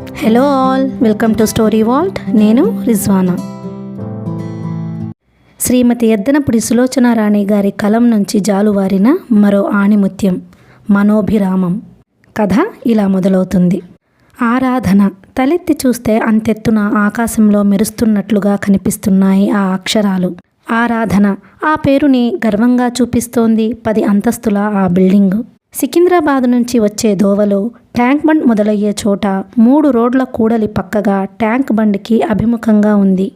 Hello all, welcome to story Walt. నేను రిజ్వానా. శ్రీమతి ఎద్దనపుడి సులోచనారాణి గారి కలం నుంచి జాలువారిన మరో ఆణిముత్యం మనోభిరామం. కథ ఇలా మొదలవుతుంది. ఆరాధన. తలెత్తి చూస్తే అంతెత్తున ఆకాశంలో మెరుస్తున్నట్లుగా కనిపిస్తున్నాయి ఆ అక్షరాలు. ఆరాధన. ఆ పేరుని గర్వంగా చూపిస్తోంది 10 అంతస్తుల ఆ బిల్డింగు. సికింద్రాబాద్ నుంచి వచ్చే దోవలో ట్యాంక్ బండ్ మొదలయ్యే చోట 3 రోడ్ల కూడలి పక్కగా ట్యాంక్ బండ్కి అభిముఖంగా ఉంది.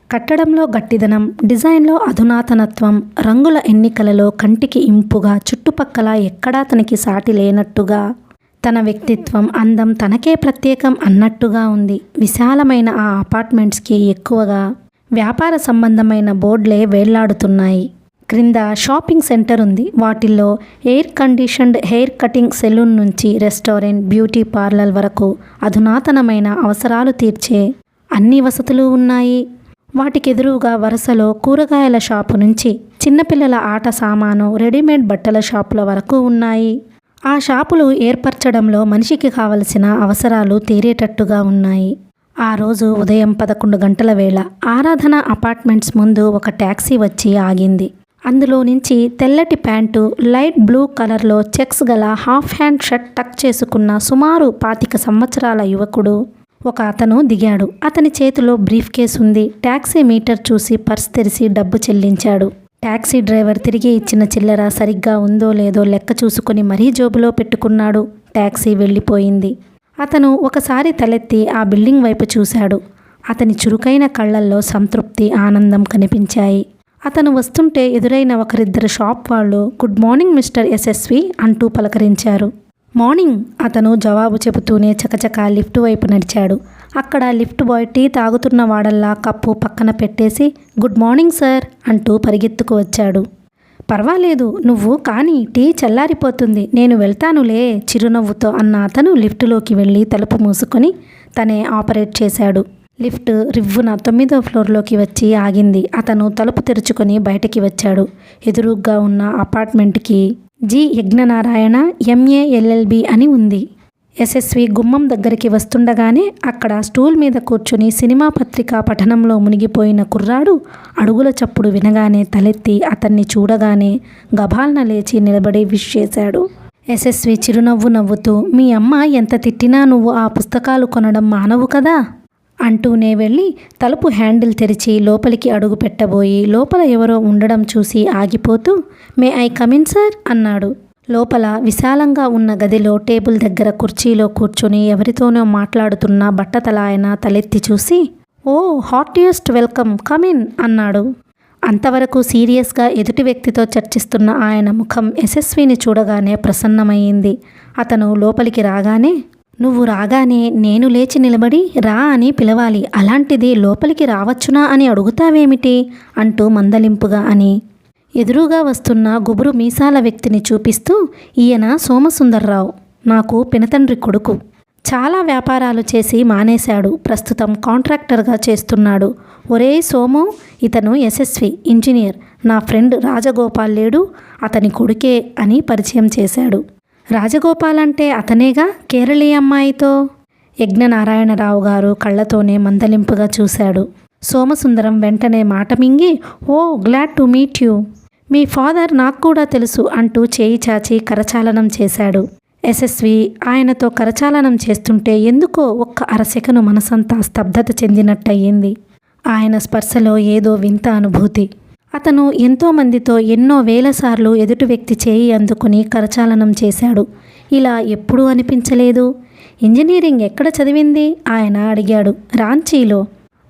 కట్టడంలో గట్టిదనం, డిజైన్లో అధునాతనత్వం, రంగుల ఎన్నికలలో కంటికి ఇంపుగా, చుట్టుపక్కల ఎక్కడా తనకి సాటి లేనట్టుగా, తన వ్యక్తిత్వం, అందం తనకే ప్రత్యేకం అన్నట్టుగా ఉంది. విశాలమైన ఆ అపార్ట్మెంట్స్కి ఎక్కువగా వ్యాపార సంబంధమైన బోర్డులే వేళ్లాడుతున్నాయి. క్రింద షాపింగ్ సెంటర్ ఉంది. వాటిల్లో air conditioned hair cutting salon నుంచి రెస్టారెంట్, బ్యూటీ పార్లర్ వరకు అధునాతనమైన అవసరాలు తీర్చే అన్ని వసతులు ఉన్నాయి. వాటికెదురుగా వరుసలో కూరగాయల షాపు నుంచి చిన్నపిల్లల ఆట సామాను, రెడీమేడ్ బట్టల షాపుల వరకు ఉన్నాయి. ఆ షాపులు ఏర్పరచడంలో మనిషికి కావలసిన అవసరాలు తీరేటట్టుగా ఉన్నాయి. ఆ రోజు ఉదయం 11 గంటల వేళ ఆరాధన అపార్ట్మెంట్స్ ముందు ఒక ట్యాక్సీ వచ్చి ఆగింది. అందులో నుంచి తెల్లటి ప్యాంటు, లైట్ బ్లూ కలర్లో చెక్స్ గల హాఫ్ హ్యాండ్ షర్ట్ టక్ చేసుకున్న సుమారు 25 సంవత్సరాల యువకుడు ఒక అతను దిగాడు. అతని చేతిలో బ్రీఫ్ కేస్ ఉంది. ట్యాక్సీ మీటర్ చూసి పర్స్ తెరిచి డబ్బు చెల్లించాడు. ట్యాక్సీ డ్రైవర్ తిరిగి ఇచ్చిన చిల్లర సరిగ్గా ఉందో లేదో లెక్క చూసుకుని మరీ జోబులో పెట్టుకున్నాడు. ట్యాక్సీ వెళ్ళిపోయింది. అతను ఒకసారి తలెత్తి ఆ బిల్డింగ్ వైపు చూశాడు. అతని చురుకైన కళ్ళల్లో సంతృప్తి, ఆనందం కనిపించాయి. అతను వస్తుంటే ఎదురైన ఒకరిద్దరు షాప్ వాళ్ళు గుడ్ మార్నింగ్ మిస్టర్ యశస్వి అంటూ పలకరించారు. మార్నింగ్ అతను జవాబు చెబుతూనే చకచకా లిఫ్ట్ వైపు నడిచాడు. అక్కడ లిఫ్ట్ బాయ్ టీ తాగుతున్న వాడల్లా కప్పు పక్కన పెట్టేసి గుడ్ మార్నింగ్ సార్ అంటూ పరిగెత్తుకు వచ్చాడు. పర్వాలేదు, నువ్వు కానీ, టీ చల్లారిపోతుంది, నేను వెళ్తానులే చిరునవ్వుతో అన్న అతను లిఫ్టులోకి వెళ్ళి తలుపు మూసుకొని తనే ఆపరేట్ చేశాడు. లిఫ్ట్ రివ్వున 9వ ఫ్లోర్లోకి వచ్చి ఆగింది. అతను తలుపు తెరుచుకొని బయటికి వచ్చాడు. ఎదురుగ్గా ఉన్న అపార్ట్మెంట్కి జి యజ్ఞనారాయణ MA LLB అని ఉంది. యశస్వి గుమ్మం దగ్గరికి వస్తుండగానే అక్కడ స్టూల్ మీద కూర్చుని సినిమా పత్రికా పఠనంలో మునిగిపోయిన కుర్రాడు అడుగుల చప్పుడు వినగానే తలెత్తి అతన్ని చూడగానే గభాల్న లేచి నిలబడి విష్ చేశాడు. యశస్వి చిరునవ్వు నవ్వుతూ, మీ అమ్మ ఎంత తిట్టినా నువ్వు ఆ పుస్తకాలు కొనడం మానవు కదా అంటూనే వెళ్ళి తలుపు హ్యాండిల్ తెరిచి లోపలికి అడుగు పెట్టబోయి లోపల ఎవరో ఉండడం చూసి ఆగిపోతూ మే ఐ కమిన్ సార్ అన్నాడు. లోపల విశాలంగా ఉన్న గదిలో టేబుల్ దగ్గర కుర్చీలో కూర్చుని ఎవరితోనో మాట్లాడుతున్న బట్టతల ఆయన తలెత్తి చూసి ఓ హార్టియెస్ట్ వెల్కమ్, కమిన్ అన్నాడు. అంతవరకు సీరియస్గా ఎదుటి వ్యక్తితో చర్చిస్తున్న ఆయన ముఖం యశస్విని చూడగానే ప్రసన్నమయ్యింది. అతను లోపలికి రాగానే నువ్వు రాగానే నేను లేచి నిలబడి రా అని పిలవాలి, అలాంటిది లోపలికి రావచ్చునా అని అడుగుతావేమిటి అంటూ మందలింపుగా అని ఎదురుగా వస్తున్న గుబురు మీసాల వ్యక్తిని చూపిస్తూ ఈయన సోమసుందర్రావు, నాకు పినతండ్రి కొడుకు. చాలా వ్యాపారాలు చేసి మానేశాడు. ప్రస్తుతం కాంట్రాక్టర్గా చేస్తున్నాడు. ఒరే సోము, ఇతను యశస్వి ఇంజనీర్, నా ఫ్రెండ్ రాజగోపాల్ లేడు, అతని కొడుకే అని పరిచయం చేశాడు. రాజగోపాల్ అంటే అతనేగా కేరళీ అమ్మాయితో. యజ్ఞనారాయణరావు గారు కళ్ళతోనే మందలింపుగా చూశాడు. సోమసుందరం వెంటనే మాట మింగి oh glad to meet you, మీ ఫాదర్ నాకు కూడా తెలుసు అంటూ చేయి చాచి కరచాలనం చేశాడు. యశస్వి ఆయనతో కరచాలనం చేస్తుంటే ఎందుకో ఒక్క అరసెకను మనసంతా స్తబ్దత చెందినట్టయింది. ఆయన స్పర్శలో ఏదో వింత అనుభూతి. అతను ఎంతోమందితో ఎన్నో వేల సార్లు ఎదుటి వ్యక్తి చేయి అందుకుని కరచాలనం చేశాడు. ఇలా ఎప్పుడూ అనిపించలేదు. ఇంజనీరింగ్ ఎక్కడ చదివింది ఆయన అడిగాడు. రాంచీలో.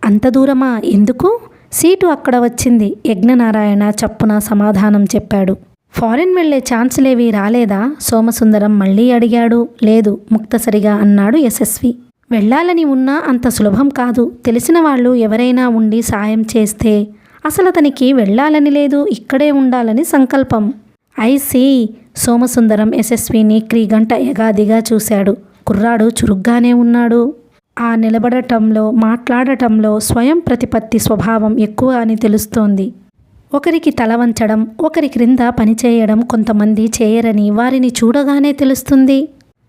అంత దూరమా? ఎందుకు? సీటు అక్కడ వచ్చింది. యజ్ఞనారాయణ చప్పున సమాధానం చెప్పాడు. ఫారిన్ వెళ్లే ఛాన్సులేవి రాలేదా? సోమసుందరం మళ్ళీ అడిగాడు. లేదు, ముక్తసరిగా అన్నాడు యశస్వి. వెళ్ళాలని ఉన్నా అంత సులభం కాదు. తెలిసిన వాళ్ళు ఎవరైనా ఉండి సాయం చేస్తే. అసలు అతనికి వెళ్ళాలని లేదు, ఇక్కడే ఉండాలని సంకల్పం. I see. సోమసుందరం యశస్విని క్రీగంట ఎగాదిగా చూశాడు. కుర్రాడు చురుగ్గానే ఉన్నాడు. ఆ నిలబడటంలో, మాట్లాడటంలో స్వయం ప్రతిపత్తి స్వభావం ఎక్కువ అని తెలుస్తోంది. ఒకరికి తల వంచడం, ఒకరి క్రింద పనిచేయడం కొంతమంది చేయరని వారిని చూడగానే తెలుస్తుంది.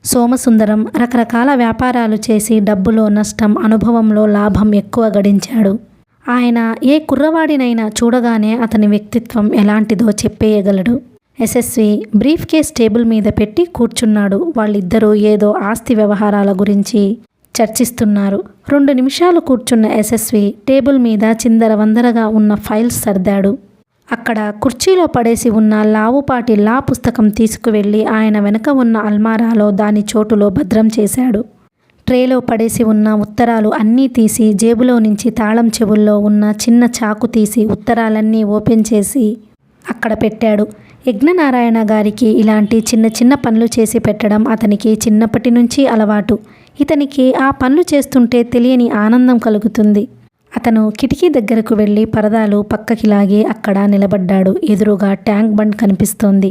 సోమసుందరం రకరకాల వ్యాపారాలు చేసి డబ్బులో నష్టం, అనుభవంలో లాభం ఎక్కువ గడించాడు. ఆయన ఏ కుర్రవాడినైనా చూడగానే అతని వ్యక్తిత్వం ఎలాంటిదో చెప్పేయగలడు. యశస్వి బ్రీఫ్ కేస్ టేబుల్ మీద పెట్టి కూర్చున్నాడు. వాళ్ళిద్దరూ ఏదో ఆస్తి వ్యవహారాల గురించి చర్చిస్తున్నారు. 2 నిమిషాలు కూర్చున్న యశస్వి టేబుల్ మీద చిందరవందరగా ఉన్న ఫైల్స్ సర్దాడు. అక్కడ కుర్చీలో పడేసి ఉన్న లావుపాటి లా పుస్తకం తీసుకువెళ్ళి ఆయన వెనక ఉన్న అల్మారాలో దాని చోటులో భద్రం చేశాడు. ట్రేలో పడేసి ఉన్న ఉత్తరాలు అన్నీ తీసి జేబులో నుంచి తాళం చెవుల్లో ఉన్న చిన్న చాకు తీసి ఉత్తరాలన్నీ ఓపెన్ చేసి అక్కడ పెట్టాడు. యజ్ఞనారాయణ గారికి ఇలాంటి చిన్న చిన్న పనులు చేసి పెట్టడం అతనికి చిన్నప్పటి నుంచి అలవాటు. ఇతనికి ఆ పనులు చేస్తుంటే తెలియని ఆనందం కలుగుతుంది. అతను కిటికీ దగ్గరకు వెళ్ళి పరదాలు పక్కకి లాగి అక్కడ నిలబడ్డాడు. ఎదురుగా ట్యాంక్ బండ్ కనిపిస్తోంది.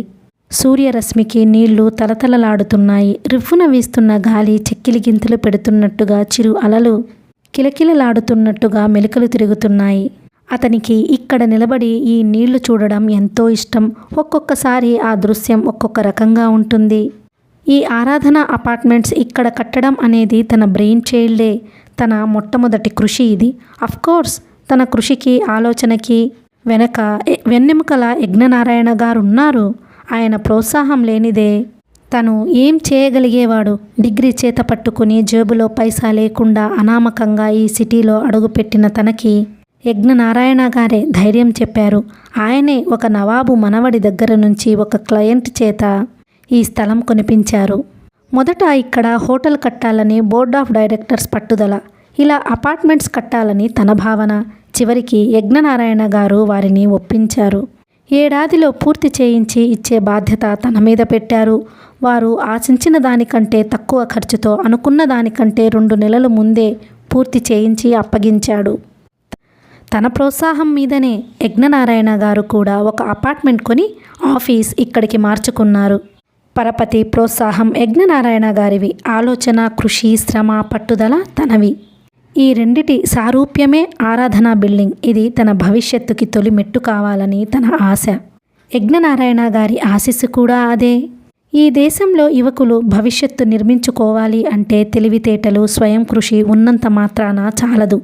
సూర్యరశ్మికి నీళ్లు తలతలలాడుతున్నాయి. రివ్వున వీస్తున్న గాలి చెక్కిలి గింతలు పెడుతున్నట్టుగా చిరు అలలు కిలకిలలాడుతున్నట్టుగా మెలికలు తిరుగుతున్నాయి. అతనికి ఇక్కడ నిలబడి ఈ నీళ్లు చూడడం ఎంతో ఇష్టం. ఒక్కొక్కసారి ఆ దృశ్యం ఒక్కొక్క రకంగా ఉంటుంది. ఈ ఆరాధన అపార్ట్మెంట్స్ ఇక్కడ కట్టడం అనేది తన బ్రెయిన్ చైల్డే. తన మొట్టమొదటి కృషి ఇది. అఫ్కోర్స్ తన కృషికి ఆలోచనకి వెన్నెముకల యజ్ఞనారాయణ గారు ఉన్నారు. ఆయన ప్రోత్సాహం లేనిదే తను ఏం చేయగలిగేవాడు? డిగ్రీ చేత పట్టుకుని జేబులో పైసా లేకుండా అనామకంగా ఈ సిటీలో అడుగుపెట్టిన తనకి యజ్ఞనారాయణ గారే ధైర్యం చెప్పారు. ఆయనే ఒక నవాబు మనవడి దగ్గర నుంచి ఒక క్లయింట్ చేత ఈ స్థలం కొనిపించారు. మొదట ఇక్కడ హోటల్ కట్టాలని బోర్డ్ ఆఫ్ డైరెక్టర్స్ పట్టుదల. ఇలా అపార్ట్మెంట్స్ కట్టాలని తన భావన. చివరికి యజ్ఞనారాయణ గారు వారిని ఒప్పించారు. ఏడాదిలో పూర్తి చేయించి ఇచ్చే బాధ్యత తన మీద పెట్టారు. వారు ఆశించిన దానికంటే తక్కువ ఖర్చుతో అనుకున్న దానికంటే 2 నెలల ముందే పూర్తి చేయించి అప్పగించాడు. తన ప్రోత్సాహం మీదనే యజ్ఞనారాయణ గారు కూడా ఒక అపార్ట్మెంట్ కొని ఆఫీస్ ఇక్కడికి మార్చుకున్నారు. పరపతి ప్రోత్సాహం యజ్ఞనారాయణ గారివి. ఆలోచన, కృషి, శ్రమ, పట్టుదల తనవి. ఈ రెండిటి సారూప్యమే ఆరాధనా బిల్డింగ్. ఇది తన భవిష్యత్తుకి తొలి మెట్టు కావాలని తన ఆశ. యజ్ఞనారాయణ గారి ఆశీస్సు కూడా అదే. ఈ దేశంలో యువకులు భవిష్యత్తు నిర్మించుకోవాలి అంటే తెలివితేటలు, స్వయం కృషి ఉన్నంత మాత్రాన చాలదు.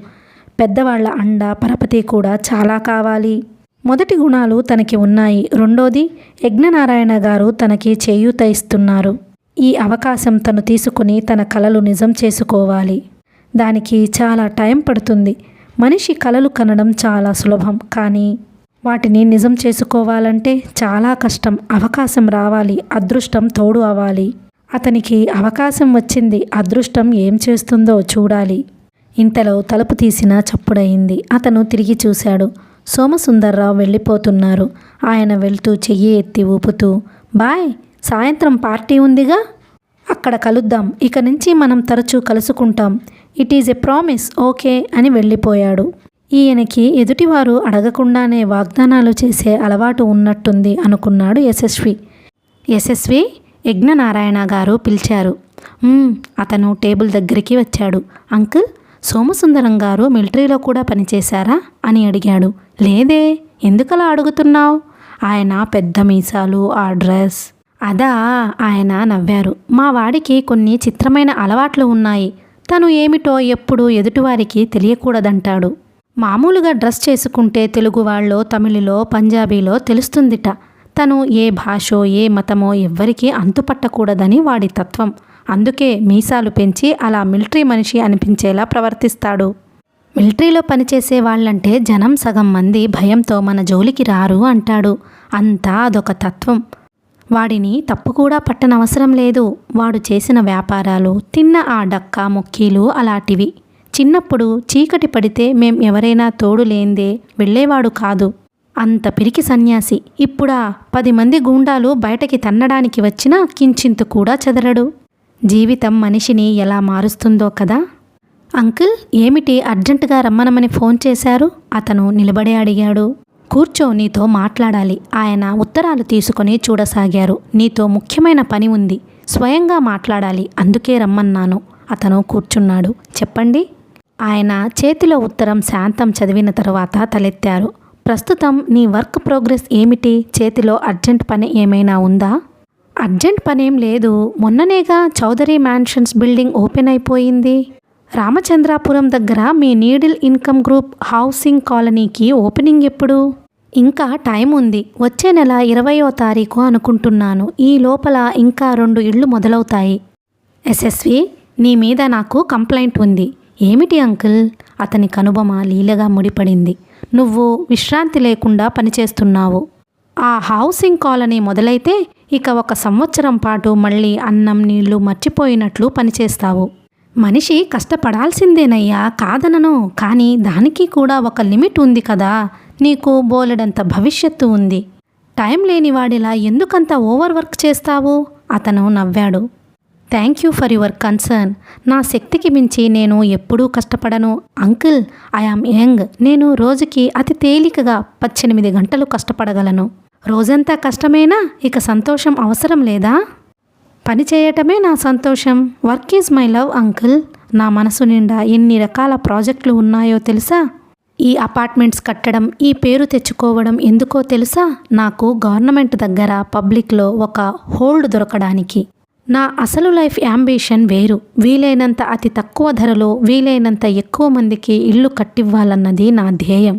పెద్దవాళ్ల అండ, పరపతి కూడా చాలా కావాలి. మొదటి గుణాలు తనకి ఉన్నాయి. రెండోది, యజ్ఞనారాయణ గారు తనకి చేయూత ఇస్తున్నారు. ఈ అవకాశం తను తీసుకుని తన కలలు నిజం చేసుకోవాలి. దానికి చాలా టైం పడుతుంది. మనిషి కలలు కనడం చాలా సులభం, కానీ వాటిని నిజం చేసుకోవాలంటే చాలా కష్టం. అవకాశం రావాలి, అదృష్టం తోడు అవ్వాలి. అతనికి అవకాశం వచ్చింది. అదృష్టం ఏం చేస్తుందో చూడాలి. ఇంతలో తలుపు తీసిన చప్పుడయింది. అతను తిరిగి చూశాడు. సోమసుందర్రావు వెళ్ళిపోతున్నారు. ఆయన వెళ్తూ చెయ్యి ఎత్తి ఊపుతూ, బాయ్, సాయంత్రం పార్టీ ఉందిగా, అక్కడ కలుద్దాం. ఇక నుంచి మనం తరచూ కలుసుకుంటాం. It is a promise, okay అని వెళ్ళిపోయాడు. ఈయనకి ఎదుటివారు అడగకుండానే వాగ్దానాలు చేసే అలవాటు ఉన్నట్టుంది అనుకున్నాడు యశస్వి. యశస్వి, యజ్ఞనారాయణ గారు పిలిచారు. అతను టేబుల్ దగ్గరికి వచ్చాడు. అంకుల్, సోమసుందరం గారు మిలిటరీలో కూడా పనిచేశారా అని అడిగాడు. లేదే, ఎందుకలా అడుగుతున్నావు? ఆయన పెద్ద మీసాలు, ఆ డ్రెస్. అదా? ఆయన నవ్వారు. మా వాడికి కొన్ని చిత్రమైన అలవాట్లు ఉన్నాయి. తను ఏమిటో ఎప్పుడూ ఎదుటివారికి తెలియకూడదంటాడు. మామూలుగా డ్రెస్ చేసుకుంటే తెలుగు వాళ్ళో, తమిళలో, పంజాబీలో తెలుస్తుందిట. తను ఏ భాషో, ఏ మతమో ఎవ్వరికీ అంతుపట్టకూడదని వాడి తత్వం. అందుకే మీసాలు పెంచి అలా మిలిటరీ మనిషి అనిపించేలా ప్రవర్తిస్తాడు. మిలిటరీలో పనిచేసే వాళ్ళంటే జనం సగం మంది భయంతో మన జోలికి రారు అంటాడు. అంతా అదొక తత్వం. వాడిని తప్పు కూడా పట్టనవసరం లేదు. వాడు చేసిన వ్యాపారాలు, తిన్న ఆ డక్కా ముక్కీలు అలాంటివి. చిన్నప్పుడు చీకటి పడితే మేం ఎవరైనా తోడు లేందే వెళ్ళేవాడు కాదు. అంత పిరికి సన్యాసి. ఇప్పుడా 10 మంది గూండాలు బయటకి తన్నడానికి వచ్చినా కించింతు కూడా చెదరడు. జీవితం మనిషిని ఎలా మారుస్తుందో కదా. అంకుల్, ఏమిటి అర్జెంటుగా రమ్మనమని ఫోన్ చేశారు? అతను నిలబడే అడిగాడు. కూర్చో, నీతో మాట్లాడాలి. ఆయన ఉత్తరాలు తీసుకొని చూడసాగారు. నీతో ముఖ్యమైన పని ఉంది, స్వయంగా మాట్లాడాలి, అందుకే రమ్మన్నాను. అతను కూర్చున్నాడు. చెప్పండి. ఆయన చేతిలో ఉత్తరం శాంతం చదివిన తరువాత తలెత్తారు. ప్రస్తుతం నీ వర్క్ ప్రోగ్రెస్ ఏమిటి? చేతిలో అర్జెంట్ పని ఏమైనా ఉందా? అర్జెంట్ పనేం లేదు, మొన్ననేగా చౌదరి మ్యాన్షన్స్ బిల్డింగ్ ఓపెన్ అయిపోయింది. రామచంద్రాపురం దగ్గర మీ నీడిల్ ఇన్కమ్ గ్రూప్ హౌసింగ్ కాలనీకి ఓపెనింగ్ ఎప్పుడు? ఇంకా టైం ఉంది, వచ్చే నెల 20వ తారీఖు అనుకుంటున్నాను. ఈ లోపల ఇంకా 2 ఇళ్ళు మొదలవుతాయి. ఎస్ఎస్వి, నీ మీద నాకు కంప్లైంట్ ఉంది. ఏమిటి అంకుల్? అతని కనుబొమ లీలగా ముడిపడింది. నువ్వు విశ్రాంతి లేకుండా పనిచేస్తున్నావు. ఆ హౌసింగ్ కాలనీ మొదలైతే ఇక 1 సంవత్సరం పాటు మళ్ళీ అన్నం నీళ్లు మర్చిపోయినట్లు పనిచేస్తావు. మనిషి కష్టపడాల్సిందేనయ్యా, కాదనను. కానీ దానికి కూడా ఒక లిమిట్ ఉంది కదా. నీకు బోలెడంత భవిష్యత్తు ఉంది. టైం లేనివాడిలా ఎందుకంత ఓవర్ వర్క్ చేస్తావు? అతను నవ్వాడు. Thank you for your concern. నా శక్తికి మించి నేను ఎప్పుడూ కష్టపడను అంకుల్. I am young. నేను రోజుకి అతి తేలికగా 18 గంటలు కష్టపడగలను. రోజంతా కష్టమేనా? ఇక సంతోషం అవసరం లేదా? పని చేయటమే నా సంతోషం. Work is my love uncle. నా మనసు నిండా ఎన్ని రకాల ప్రాజెక్టులు ఉన్నాయో తెలుసా? ఈ అపార్ట్మెంట్స్ కట్టడం, ఈ పేరు తెచ్చుకోవడం ఎందుకో తెలుసా? నాకు గవర్నమెంట్ దగ్గర పబ్లిక్లో ఒక హోల్డ్ దొరకడానికి. నా అసలు లైఫ్ యాంబిషన్ వేరు. వీలైనంత అతి తక్కువ ధరలో వీలైనంత ఎక్కువ మందికి ఇల్లు కట్టివ్వాలన్నది నా ధ్యేయం.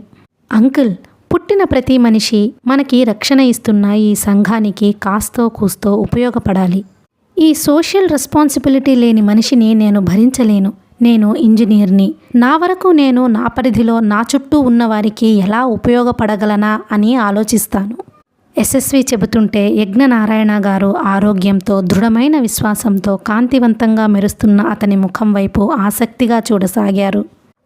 అంకుల్, పుట్టిన ప్రతి మనిషి మనకి రక్షణ ఇస్తున్న ఈ సంఘానికి కాస్తో కూస్తో ఉపయోగపడాలి. ఈ సోషల్ రెస్పాన్సిబిలిటీ లేని మనిషిని నేను భరించలేను. నేను ఇంజనీర్ని. నా వరకు నేను నా పరిధిలో నా చుట్టూ ఉన్నవారికి ఎలా ఉపయోగపడగలనా అని ఆలోచిస్తాను. ఎస్ఎస్వి చెబుతుంటే యజ్ఞనారాయణ గారు ఆరోగ్యంతో, దృఢమైన విశ్వాసంతో కాంతివంతంగా మెరుస్తున్న అతని ముఖం వైపు ఆసక్తిగా చూడసాగారు.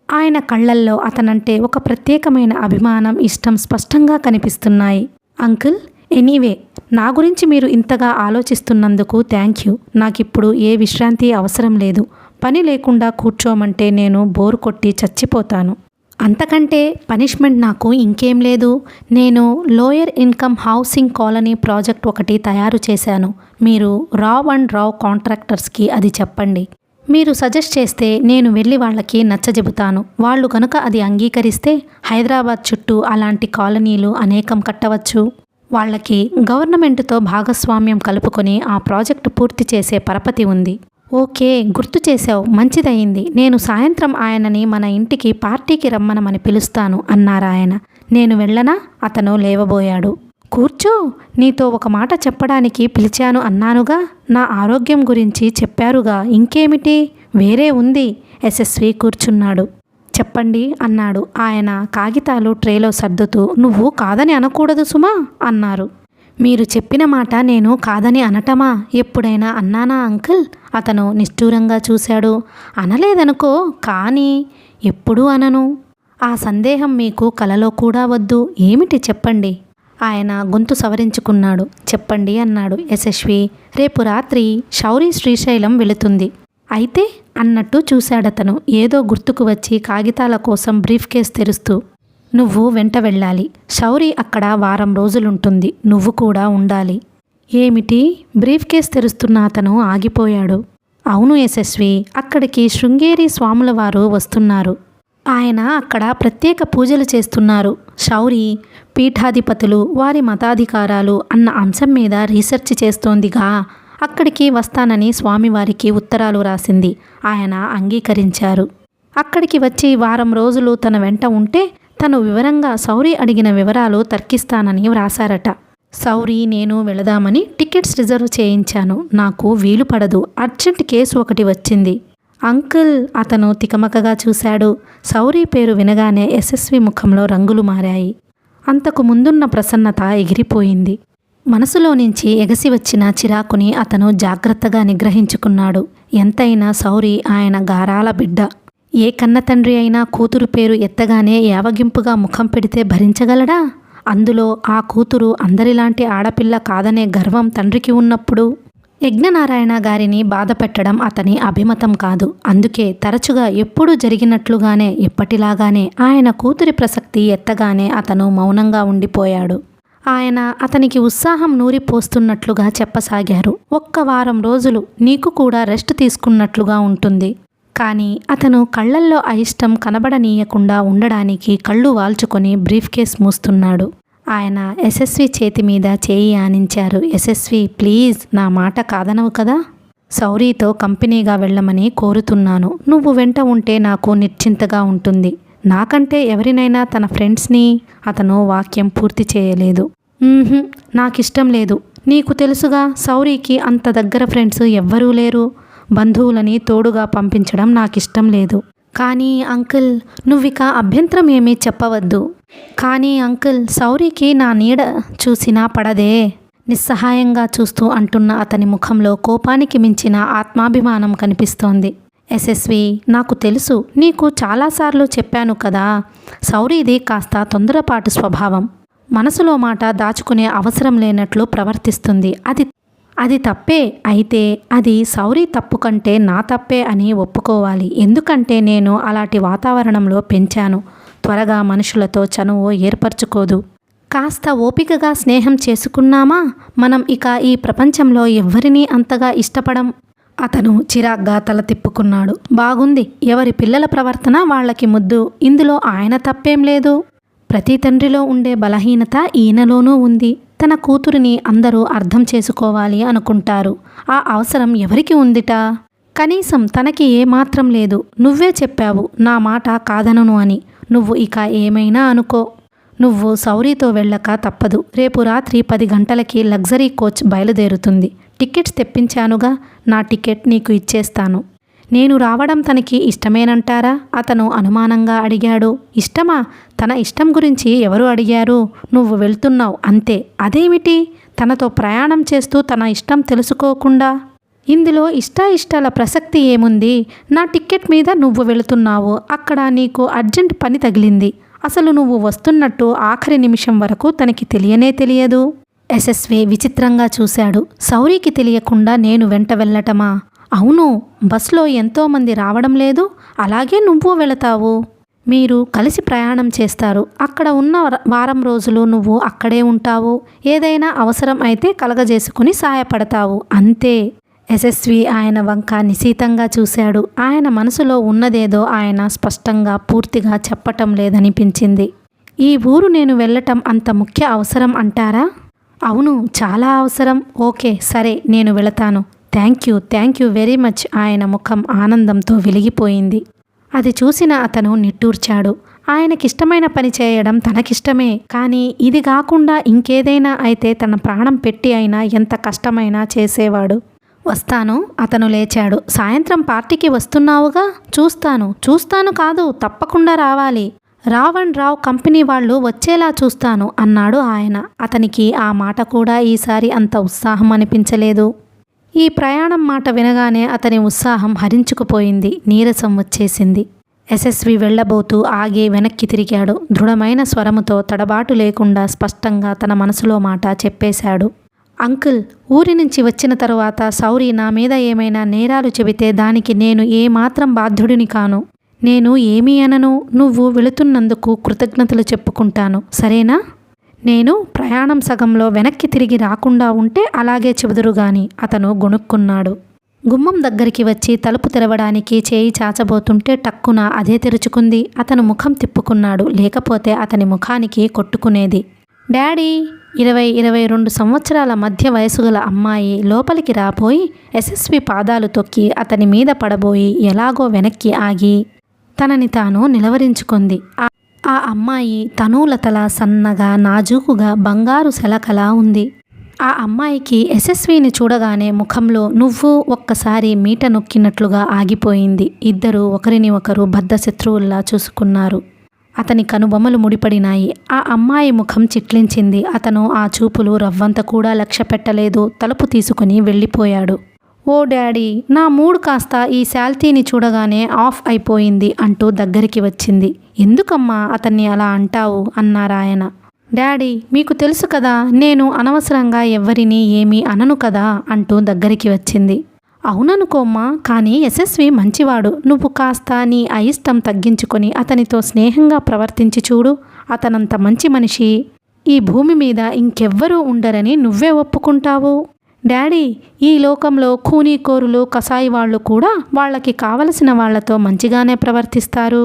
ఆయన కళ్ళల్లో అతనంటే ఒక ప్రత్యేకమైన అభిమానం, ఇష్టం స్పష్టంగా కనిపిస్తున్నాయి. అంకుల్, ఎనీవే, నా గురించి మీరు ఇంతగా ఆలోచిస్తున్నందుకు థ్యాంక్ యూ. నాకిప్పుడు ఏ విశ్రాంతి అవసరం లేదు. పని లేకుండా కూర్చోమంటే నేను బోరు కొట్టి చచ్చిపోతాను. అంతకంటే పనిష్మెంట్ నాకు ఇంకేం లేదు. నేను lower income housing colony project ఒకటి తయారు చేశాను. మీరు రావ్ అండ్ రావ్ కాంట్రాక్టర్స్కి అది చెప్పండి. మీరు సజెస్ట్ చేస్తే నేను వెళ్ళి వాళ్ళకి నచ్చజెబుతాను. వాళ్ళు కనుక అది అంగీకరిస్తే హైదరాబాద్ చుట్టూ అలాంటి కాలనీలు అనేకం కట్టవచ్చు. వాళ్ళకి గవర్నమెంట్తో భాగస్వామ్యం కలుపుకొని ఆ ప్రాజెక్టు పూర్తి చేసే పరపతి ఉంది. ఓకే, గుర్తు చేశావు, మంచిదయింది. నేను సాయంత్రం ఆయనని మన ఇంటికి పార్టీకి రమ్మనమని పిలుస్తాను అన్నారాయన. నేను వెళ్ళనా? అతను లేవబోయాడు. కూర్చో, నీతో ఒక మాట చెప్పడానికి పిలిచాను అన్నానుగా. నా ఆరోగ్యం గురించి చెప్పారుగా, ఇంకేమిటి? వేరే ఉంది. ఎస్ఎస్వి కూర్చున్నాడు. చెప్పండి అన్నాడు. ఆయన కాగితాలు ట్రేలో సర్దుతూ. నువ్వు కాదని అనకూడదు సుమా అన్నారు. మీరు చెప్పిన మాట నేను కాదని అనటమా? ఎప్పుడైనా అన్నానా అంకుల్? అతను నిష్ఠూరంగా చూశాడు. అనలేదనుకో, కానీ ఎప్పుడూ అనను. ఆ సందేహం మీకు కలలో కూడా వద్దు. ఏమిటి చెప్పండి? ఆయన గొంతు సవరించుకున్నాడు. చెప్పండి అన్నాడు యశస్వి. రేపు రాత్రి శౌరి శ్రీశైలం వెళుతుంది. అయితే అన్నట్టు చూశాడతను. ఏదో గుర్తుకు వచ్చి కాగితాల కోసం బ్రీఫ్ కేస్ తెరుస్తూ. నువ్వు వెంట వెళ్ళాలి. శౌరి అక్కడ వారం రోజులుంటుంది. నువ్వు కూడా ఉండాలి. ఏమిటి? బ్రీఫ్ కేస్ తెరుస్తున్న అతను ఆగిపోయాడు. అవును యశస్వి, అక్కడికి శృంగేరి స్వాముల వారు వస్తున్నారు. ఆయన అక్కడ ప్రత్యేక పూజలు చేస్తున్నారు. శౌరి పీఠాధిపతులు, వారి మతాధికారాలు అన్న అంశం మీద రీసెర్చ్ చేస్తోందిగా. అక్కడికి వస్తానని స్వామివారికి ఉత్తరాలు రాసింది. ఆయన అంగీకరించారు. అక్కడికి వచ్చి వారం రోజులు తన వెంట ఉంటే తను వివరంగా శౌరి అడిగిన వివరాలు తర్కిస్తానని వ్రాసారట. శౌరి నేను వెళదామని టికెట్స్ రిజర్వ్ చేయించాను. నాకు వీలు పడదు. అర్జెంట్ కేసు ఒకటి వచ్చింది. అంకుల్, అతను తికమకగా చూశాడు. శౌరి పేరు వినగానే యశస్వి ముఖంలో రంగులు మారాయి. అంతకు ముందున్న ప్రసన్నత ఎగిరిపోయింది. మనసులో నుంచి ఎగసి వచ్చిన చిరాకుని అతను జాగ్రత్తగా నిగ్రహించుకున్నాడు. ఎంతైనా శౌరి ఆయన గారాల బిడ్డ. ఏ కన్న తండ్రి అయినా కూతురు పేరు ఎత్తగానే యావగింపుగా ముఖం పెడితే భరించగలడా? అందులో ఆ కూతురు అందరిలాంటి ఆడపిల్ల కాదనే గర్వం తండ్రికి ఉన్నప్పుడు. యజ్ఞనారాయణ గారిని బాధ పెట్టడం అతని అభిమతం కాదు. అందుకే తరచుగా ఎప్పుడూ జరిగినట్లుగానే, ఎప్పటిలాగానే ఆయన కూతురి ప్రసక్తి ఎత్తగానే అతను మౌనంగా ఉండిపోయాడు. ఆయన అతనికి ఉత్సాహం నూరిపోస్తున్నట్లుగా చెప్పసాగారు. 1 వారం రోజులు నీకు కూడా రెస్ట్ తీసుకున్నట్లుగా ఉంటుంది. కానీ అతను కళ్ళల్లో అయిష్టం కనబడనీయకుండా ఉండడానికి కళ్ళు వాల్చుకొని బ్రీఫ్ కేస్ మూస్తున్నాడు. ఆయన యశస్వి చేతి మీద చేయి ఆనించారు. యశస్వి, ప్లీజ్, నా మాట కాదనవు కదా. సౌరీతో కంపెనీగా వెళ్ళమని కోరుతున్నాను. నువ్వు వెంట ఉంటే నాకు నిశ్చింతగా ఉంటుంది. నాకంటే ఎవరినైనా తన ఫ్రెండ్స్ని. అతను వాక్యం పూర్తి చేయలేదు. నాకిష్టం లేదు. నీకు తెలుసుగా, సౌరీకి అంత దగ్గర ఫ్రెండ్స్ ఎవ్వరూ లేరు. బంధువులని తోడుగా పంపించడం నాకిష్టం లేదు. కానీ అంకుల్, నువ్విక అభ్యంతరం ఏమీ చెప్పవద్దు. కానీ అంకుల్, సౌరీకి నా నీడ చూసినా పడదే. నిస్సహాయంగా చూస్తూ అంటున్న అతని ముఖంలో కోపానికి మించిన ఆత్మాభిమానం కనిపిస్తోంది. యశస్వి, నాకు తెలుసు. నీకు చాలాసార్లు చెప్పాను కదా, సౌరీది కాస్త తొందరపాటు స్వభావం. మనసులో మాట దాచుకునే అవసరం లేనట్లు ప్రవర్తిస్తుంది. అది తప్పే. అయితే అది సౌరీ తప్పు కంటే నా తప్పే అని ఒప్పుకోవాలి. ఎందుకంటే నేను అలాంటి వాతావరణంలో పెంచాను. త్వరగా మనుషులతో చనువు ఏర్పరచుకోదు. కాస్త ఓపికగా స్నేహం చేసుకున్నామా, మనం ఇక ఈ ప్రపంచంలో ఎవ్వరినీ అంతగా ఇష్టపడం. అతను చిరాగ్గా తల తిప్పుకున్నాడు. బాగుంది, ఎవరి పిల్లల ప్రవర్తన వాళ్ళకి ముద్దు. ఇందులో ఆయన తప్పేం లేదు. ప్రతి తండ్రిలో ఉండే బలహీనత ఈయనలోనూ ఉంది. తన కూతురిని అందరూ అర్థం చేసుకోవాలి అనుకుంటారు. ఆ అవసరం ఎవరికి ఉందిట? కనీసం తనకి ఏమాత్రం లేదు. నువ్వే చెప్పావు నా మాట కాదనను అని. నువ్వు ఇక ఏమైనా అనుకో. నువ్వు సౌరీతో వెళ్ళక తప్పదు. రేపు రాత్రి 10 గంటలకి లగ్జరీ కోచ్ బయలుదేరుతుంది. టికెట్స్ తెప్పించానుగా, నా టికెట్ నీకు ఇచ్చేస్తాను. నేను రావడం తనకి ఇష్టమేనంటారా? అతను అనుమానంగా అడిగాడు. ఇష్టమా? తన ఇష్టం గురించి ఎవరు అడిగారు? నువ్వు వెళ్తున్నావు అంతే. అదేమిటి? తనతో ప్రయాణం చేస్తూ తన ఇష్టం తెలుసుకోకుండా? ఇందులో ఇష్టాల ప్రసక్తి ఏముంది? నా టికెట్ మీద నువ్వు వెళుతున్నావు. అక్కడ నీకు అర్జెంట్ పని తగిలింది. అసలు నువ్వు వస్తున్నట్టు ఆఖరి నిమిషం వరకు తనకి తెలియదు. యశస్వి విచిత్రంగా చూశాడు. సౌరీకి తెలియకుండా నేను వెంట వెళ్ళటమా? అవును, బస్లో ఎంతోమంది రావడం లేదు. అలాగే నువ్వు వెళతావు. మీరు కలిసి ప్రయాణం చేస్తారు. అక్కడ ఉన్న వారం రోజులు నువ్వు అక్కడే ఉంటావు. ఏదైనా అవసరం అయితే కలగజేసుకుని సాయపడతావు. అంతే. యశస్వి ఆయన వంక నిశితంగా చూశాడు. ఆయన మనసులో ఉన్నదేదో ఆయన స్పష్టంగా పూర్తిగా చెప్పటం లేదనిపించింది. ఈ ఊరు నేను వెళ్ళటం అంత ముఖ్య అవసరం అంటారా? అవును, చాలా అవసరం. ఓకే, సరే, నేను వెళతాను. Thank you very much. ఆయన ముఖం ఆనందంతో వెలిగిపోయింది. అది చూసిన అతను నిట్టూర్చాడు. ఆయనకిష్టమైన పని చేయడం తనకిష్టమే. కానీ ఇది కాకుండా ఇంకేదైనా అయితే తన ప్రాణం పెట్టి అయినా ఎంత కష్టమైనా చేసేవాడు. వస్తాను. అతను లేచాడు. సాయంత్రం పార్టీకి వస్తున్నావుగా? చూస్తాను కాదు, తప్పకుండా రావాలి. రావ్ కంపెనీ వాళ్ళు వచ్చేలా చూస్తాను అన్నాడు ఆయన. అతనికి ఆ మాట కూడా ఈసారి అంత ఉత్సాహం అనిపించలేదు. ఈ ప్రయాణం మాట వినగానే అతని ఉత్సాహం హరించుకుపోయింది. నీరసం వచ్చేసింది. యశస్వి వెళ్ళబోతూ ఆగి వెనక్కి తిరిగాడు. దృఢమైన స్వరముతో తడబాటు లేకుండా స్పష్టంగా తన మనసులో మాట చెప్పేశాడు. అంకుల్, ఊరి నుంచి వచ్చిన తరువాత సౌరీ నా మీద ఏమైనా నేరాలు చెబితే దానికి నేను ఏమాత్రం బాధ్యుడిని కాను. నేను ఏమీ అనను. నువ్వు వెళుతున్నందుకు కృతజ్ఞతలు చెప్పుకుంటాను, సరేనా? నేను ప్రయాణం సగంలో వెనక్కి తిరిగి రాకుండా ఉంటే అలాగే చెబుదురుగాని. అతను గొణుక్కున్నాడు. గుమ్మం దగ్గరికి వచ్చి తలుపు తెరవడానికి చేయి చాచబోతుంటే టక్కున అదే తెరుచుకుంది. అతను ముఖం తిప్పుకున్నాడు. లేకపోతే అతని ముఖానికి కొట్టుకునేది. డాడీ! 20-22 సంవత్సరాల మధ్య వయసుగల అమ్మాయి లోపలికి రాబోయి యశస్వి పాదాలు తొక్కి అతని మీద పడబోయి ఎలాగో వెనక్కి ఆగి తనని తాను నిలవరించుకుంది. ఆ అమ్మాయి తనూలతల సన్నగా నాజూకుగా బంగారు శలకలా ఉంది. ఆ అమ్మాయికి యశస్విని చూడగానే ముఖంలో నువ్వు ఒక్కసారి మీట నొక్కినట్లుగా ఆగిపోయింది. ఇద్దరూ ఒకరిని ఒకరు బద్ధశత్రువుల్లా చూసుకున్నారు. అతని కనుబొమ్మలు ముడిపడినాయి. ఆ అమ్మాయి ముఖం చిట్లించింది. అతను ఆ చూపులు రవ్వంత కూడా లక్ష్య పెట్టలేదు. తలుపు తీసుకుని వెళ్ళిపోయాడు. ఓ డాడీ, నా మూడ్ కాస్త ఈ శాల్తీని చూడగానే ఆఫ్ అయిపోయింది అంటూ దగ్గరికి వచ్చింది. ఎందుకమ్మా అతన్ని అలా అంటావు అన్నారాయన. డాడీ, మీకు తెలుసు కదా, నేను అనవసరంగా ఎవ్వరినీ ఏమీ అనను కదా అంటూ దగ్గరికి వచ్చింది. అవుననుకోమ్మా, కానీ యశస్వి మంచివాడు. నువ్వు కాస్త నీ అయిష్టం తగ్గించుకొని అతనితో స్నేహంగా ప్రవర్తించి చూడు. అతనంత మంచి మనిషి ఈ భూమి మీద ఇంకెవ్వరూ ఉండరని నువ్వే ఒప్పుకుంటావు. డాడీ, ఈ లోకంలో ఖూనీకోరులు కసాయి వాళ్ళు కూడా వాళ్ళకి కావలసిన వాళ్లతో మంచిగానే ప్రవర్తిస్తారు.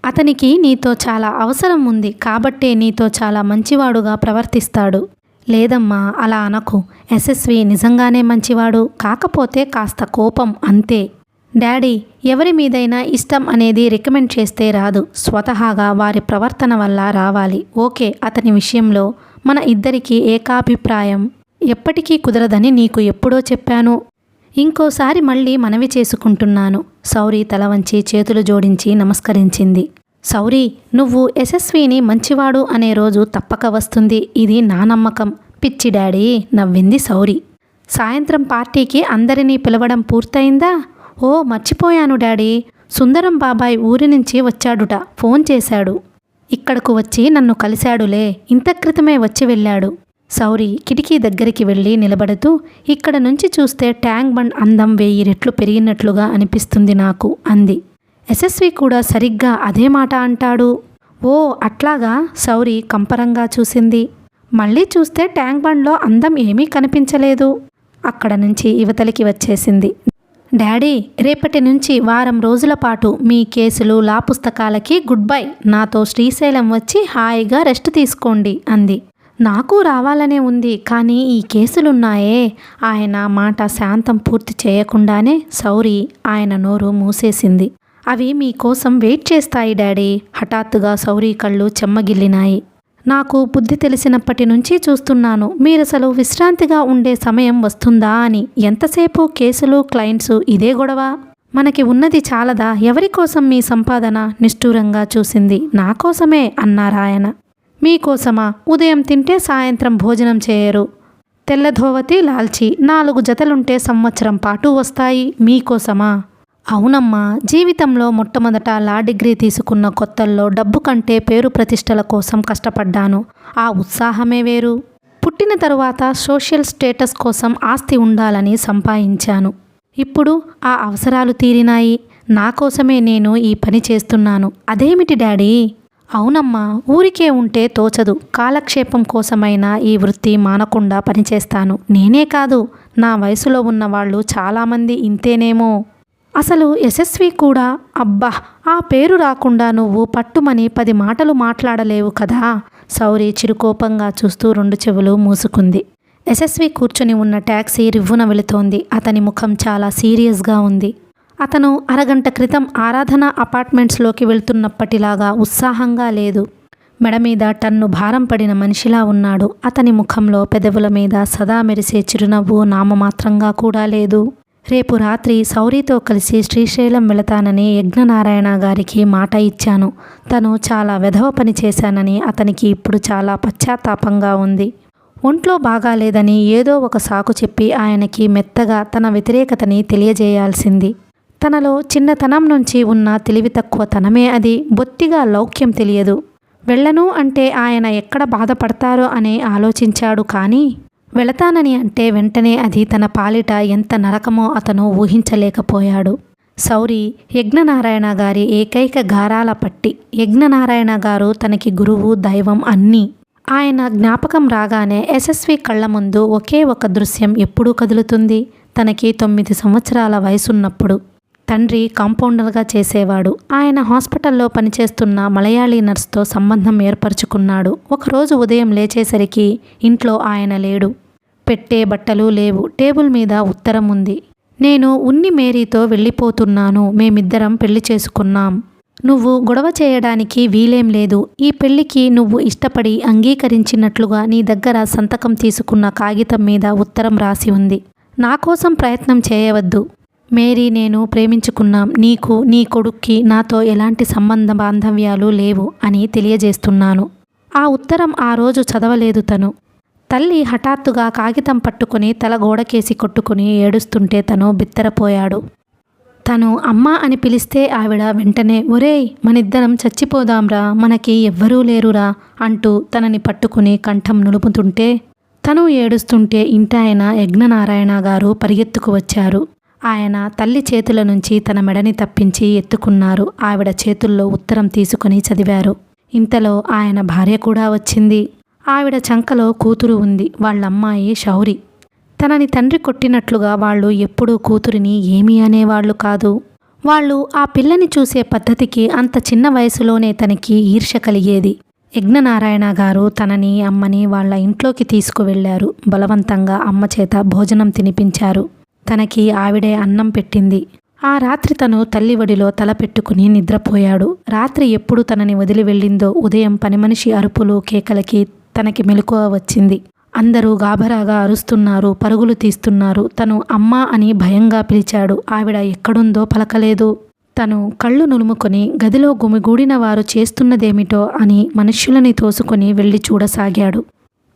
అతనికి నీతో చాలా అవసరం ఉంది కాబట్టే నీతో చాలా మంచివాడుగా ప్రవర్తిస్తాడు. లేదమ్మా, అలా అనకు. యశస్వి నిజంగానే మంచివాడు, కాకపోతే కాస్త కోపం అంతే. డాడీ, ఎవరి మీదైనా ఇష్టం అనేది రికమెండ్ చేస్తే రాదు, స్వతహాగా వారి ప్రవర్తన వల్ల రావాలి. ఓకే, అతని విషయంలో మన ఇద్దరికీ ఏకాభిప్రాయం ఎప్పటికీ కుదరదని నీకు ఎప్పుడో చెప్పాను. ఇంకోసారి మళ్ళీ మనవి చేసుకుంటున్నాను. శౌరి తల వంచి చేతులు జోడించి నమస్కరించింది. శౌరి, నువ్వు యశస్విని మంచివాడు అనే రోజు తప్పక వస్తుంది, ఇది నా నమ్మకం. పిచ్చి డాడీ, నవ్వింది శౌరి. సాయంత్రం పార్టీకి అందరినీ పిలవడం పూర్తయిందా? ఓ మర్చిపోయాను డాడీ, సుందరం బాబాయ్ ఊరి నుంచి వచ్చాడుట, ఫోన్ చేశాడు. ఇక్కడకు వచ్చి నన్ను కలిశాడులే, ఇంత క్రితమే వచ్చి వెళ్ళాడు. శౌరి కిటికీ దగ్గరికి వెళ్ళి నిలబడుతూ, ఇక్కడ నుంచి చూస్తే ట్యాంక్ బండ్ అందం 1000 రెట్లు పెరిగినట్లుగా అనిపిస్తుంది నాకు అంది. యశస్వి కూడా సరిగ్గా అదే మాట అంటాడు. ఓ అట్లాగా? శౌరి కంపరంగా చూసింది. మళ్ళీ చూస్తే ట్యాంక్ బండ్లో అందం ఏమీ కనిపించలేదు. అక్కడ నుంచి యువతలికి వచ్చేసింది. డాడీ, రేపటి నుంచి వారం రోజుల పాటు మీ కేసులు లా పుస్తకాలకి గుడ్ బై. నాతో శ్రీశైలం వచ్చి హాయిగా రెస్ట్ తీసుకోండి అంది. నాకు రావాలనే ఉంది, కానీ ఈ కేసులున్నాయే. ఆయన మాట శాంతం పూర్తి చేయకుండానే శౌరి ఆయన నోరు మూసేసింది. అవి మీకోసం వెయిట్ చేస్తాయి డాడీ. హఠాత్తుగా శౌరి కళ్ళు చెమ్మగిల్లినాయి. నాకు బుద్ధి తెలిసినప్పటి నుంచి చూస్తున్నాను, మీరసలు విశ్రాంతిగా ఉండే సమయం వస్తుందా అని. ఎంతసేపు కేసులు, క్లయింట్స్, ఇదే గొడవ. మనకి ఉన్నది చాలదా? ఎవరి కోసం మీ సంపాదన? నిష్ఠూరంగా చూసింది. నా కోసమే అన్నారాయన. మీకోసమా? ఉదయం తింటే సాయంత్రం భోజనం చేయరు. తెల్లధోవతి, లాల్చి 4 జతలుంటే సంవత్సరం పాటు వస్తాయి. మీకోసమా? అవునమ్మా, జీవితంలో మొట్టమొదట లా డిగ్రీ తీసుకున్న కొత్తల్లో డబ్బు కంటే పేరు ప్రతిష్టల కోసం కష్టపడ్డాను. ఆ ఉత్సాహమే వేరు. పుట్టిన తరువాత సోషల్ స్టేటస్ కోసం ఆస్తి ఉండాలని సంపాదించాను. ఇప్పుడు ఆ అవసరాలు తీరినాయి. నా కోసమే నేను ఈ పని చేస్తున్నాను. అదేమిటి డాడీ? అవునమ్మా, ఊరికే ఉంటే తోచదు. కాలక్షేపం కోసమైనా ఈ వృత్తి మానకుండా పనిచేస్తాను. నేనే కాదు, నా వయసులో ఉన్నవాళ్ళు చాలామంది ఇంతేనేమో. అసలు యశస్వి కూడా. అబ్బా, ఆ పేరు రాకుండా నువ్వు పట్టుమని 10 మాటలు మాట్లాడలేవు కదా. శౌరి చిరుకోపంగా చూస్తూ 2 చెవులు మూసుకుంది. యశస్వి కూర్చుని ఉన్న ట్యాక్సీ రివ్వున వెళుతోంది. అతని ముఖం చాలా సీరియస్గా ఉంది. అతను అరగంట క్రితం ఆరాధన అపార్ట్మెంట్స్లోకి వెళ్తున్నప్పటిలాగా ఉత్సాహంగా లేదు. మెడ మీద టన్ను భారం పడిన మనిషిలా ఉన్నాడు. అతని ముఖంలో, పెదవుల మీద సదా మెరిసే చిరునవ్వు నామమాత్రంగా కూడా లేదు. రేపు రాత్రి శౌరితో కలిసి శ్రీశైలం వెళతానని యజ్ఞనారాయణ గారికి మాట ఇచ్చాను. తను చాలా వెధవ పని చేశానని అతనికి ఇప్పుడు చాలా పశ్చాత్తాపంగా ఉంది. ఒంట్లో బాగాలేదని ఏదో ఒక సాకు చెప్పి ఆయనకి మెత్తగా తన వ్యతిరేకతని తెలియజేయాల్సింది. తనలో చిన్నతనం నుంచి ఉన్న తెలివి తక్కువ తనమే అది. బొత్తిగా లౌక్యం తెలియదు. వెళ్ళను అంటే ఆయన ఎక్కడ బాధపడతారో అని ఆలోచించాడు. కానీ వెళతానని అంటే వెంటనే అది తన పాలిట ఎంత నరకమో అతను ఊహించలేకపోయాడు. శౌరి యజ్ఞనారాయణ గారి ఏకైక గారాల పట్టి. యజ్ఞనారాయణ గారు తనకి గురువు, దైవం అన్నీ. ఆయన జ్ఞాపకం రాగానే యశస్వి కళ్ళ ముందు ఒకే ఒక దృశ్యం ఎప్పుడూ కదులుతుంది. తనకి 9 సంవత్సరాల వయసున్నప్పుడు తండ్రి కాంపౌండర్గా చేసేవాడు. ఆయన హాస్పిటల్లో పనిచేస్తున్న మలయాళీ నర్స్తో సంబంధం ఏర్పరచుకున్నాడు. ఒకరోజు ఉదయం లేచేసరికి ఇంట్లో ఆయన లేడు. పెట్టే బట్టలు లేవు. టేబుల్ మీద ఉత్తరం ఉంది. నేను ఉన్ని మేరీతో వెళ్ళిపోతున్నాను. మేమిద్దరం పెళ్లి చేసుకున్నాం. నువ్వు గొడవ చేయడానికి వీలేం లేదు. ఈ పెళ్లికి నువ్వు ఇష్టపడి అంగీకరించినట్లుగా నీ దగ్గర సంతకం తీసుకున్న కాగితం మీద ఉత్తరం రాసి ఉంది. నా కోసం ప్రయత్నం చేయవద్దు. మేరీ, నేను ప్రేమించుకున్నాం. నీకు, నీ కొడుక్కి నాతో ఎలాంటి సంబంధ బాంధవ్యాలు లేవు అని తెలియజేస్తున్నాను. ఆ ఉత్తరం ఆ రోజు చదవలేదు తను. తల్లి హఠాత్తుగా కాగితం పట్టుకుని తల గోడకేసి కొట్టుకుని ఏడుస్తుంటే తను బిత్తరపోయాడు. తను అమ్మ అని పిలిస్తే ఆవిడ వెంటనే, ఒరేయ్, మనిద్దరం చచ్చిపోదాంరా, మనకి ఎవ్వరూ లేరురా అంటూ తనని పట్టుకుని కంఠం నులుపుతుంటే, తను ఏడుస్తుంటే ఇంటాయన యజ్ఞనారాయణ గారు పరిగెత్తుకు వచ్చారు. ఆయన తల్లి చేతుల నుంచి తన మెడని తప్పించి ఎత్తుకున్నారు. ఆవిడ చేతుల్లో ఉత్తరం తీసుకుని చదివారు. ఇంతలో ఆయన భార్య కూడా వచ్చింది. ఆవిడ చంకలో కూతురు ఉంది. వాళ్ళమ్మాయి శౌరి. తనని తండ్రి కొట్టినట్లుగా వాళ్ళు ఎప్పుడూ కూతురిని ఏమీ అనేవాళ్లు కాదు. వాళ్ళు ఆ పిల్లని చూసే పద్ధతికి అంత చిన్న వయసులోనే తనకి ఈర్ష్య కలిగేది. యజ్ఞనారాయణ గారు తనని అమ్మని వాళ్ళ ఇంట్లోకి తీసుకువెళ్లారు. బలవంతంగా అమ్మ చేత భోజనం తినిపించారు. తనకి ఆవిడే అన్నం పెట్టింది. ఆ రాత్రి తను తల్లి ఒడిలో తల పెట్టుకుని నిద్రపోయాడు. రాత్రి ఎప్పుడు తనని వదిలి వెళ్ళిందో ఉదయం పనిమనిషి అరుపులు కేకలకి తనకి మెలకువ వచ్చింది. అందరూ గాభరాగా అరుస్తున్నారు, పరుగులు తీస్తున్నారు. తను అమ్మా అని భయంగా పిలిచాడు. ఆవిడ ఎక్కడుందో పలకలేదు. తను కళ్ళు నులుముకొని గదిలో గుమిగూడిన వారు చేస్తున్నదేమిటో అని మనుష్యులని తోసుకొని వెళ్ళి చూడసాగాడు.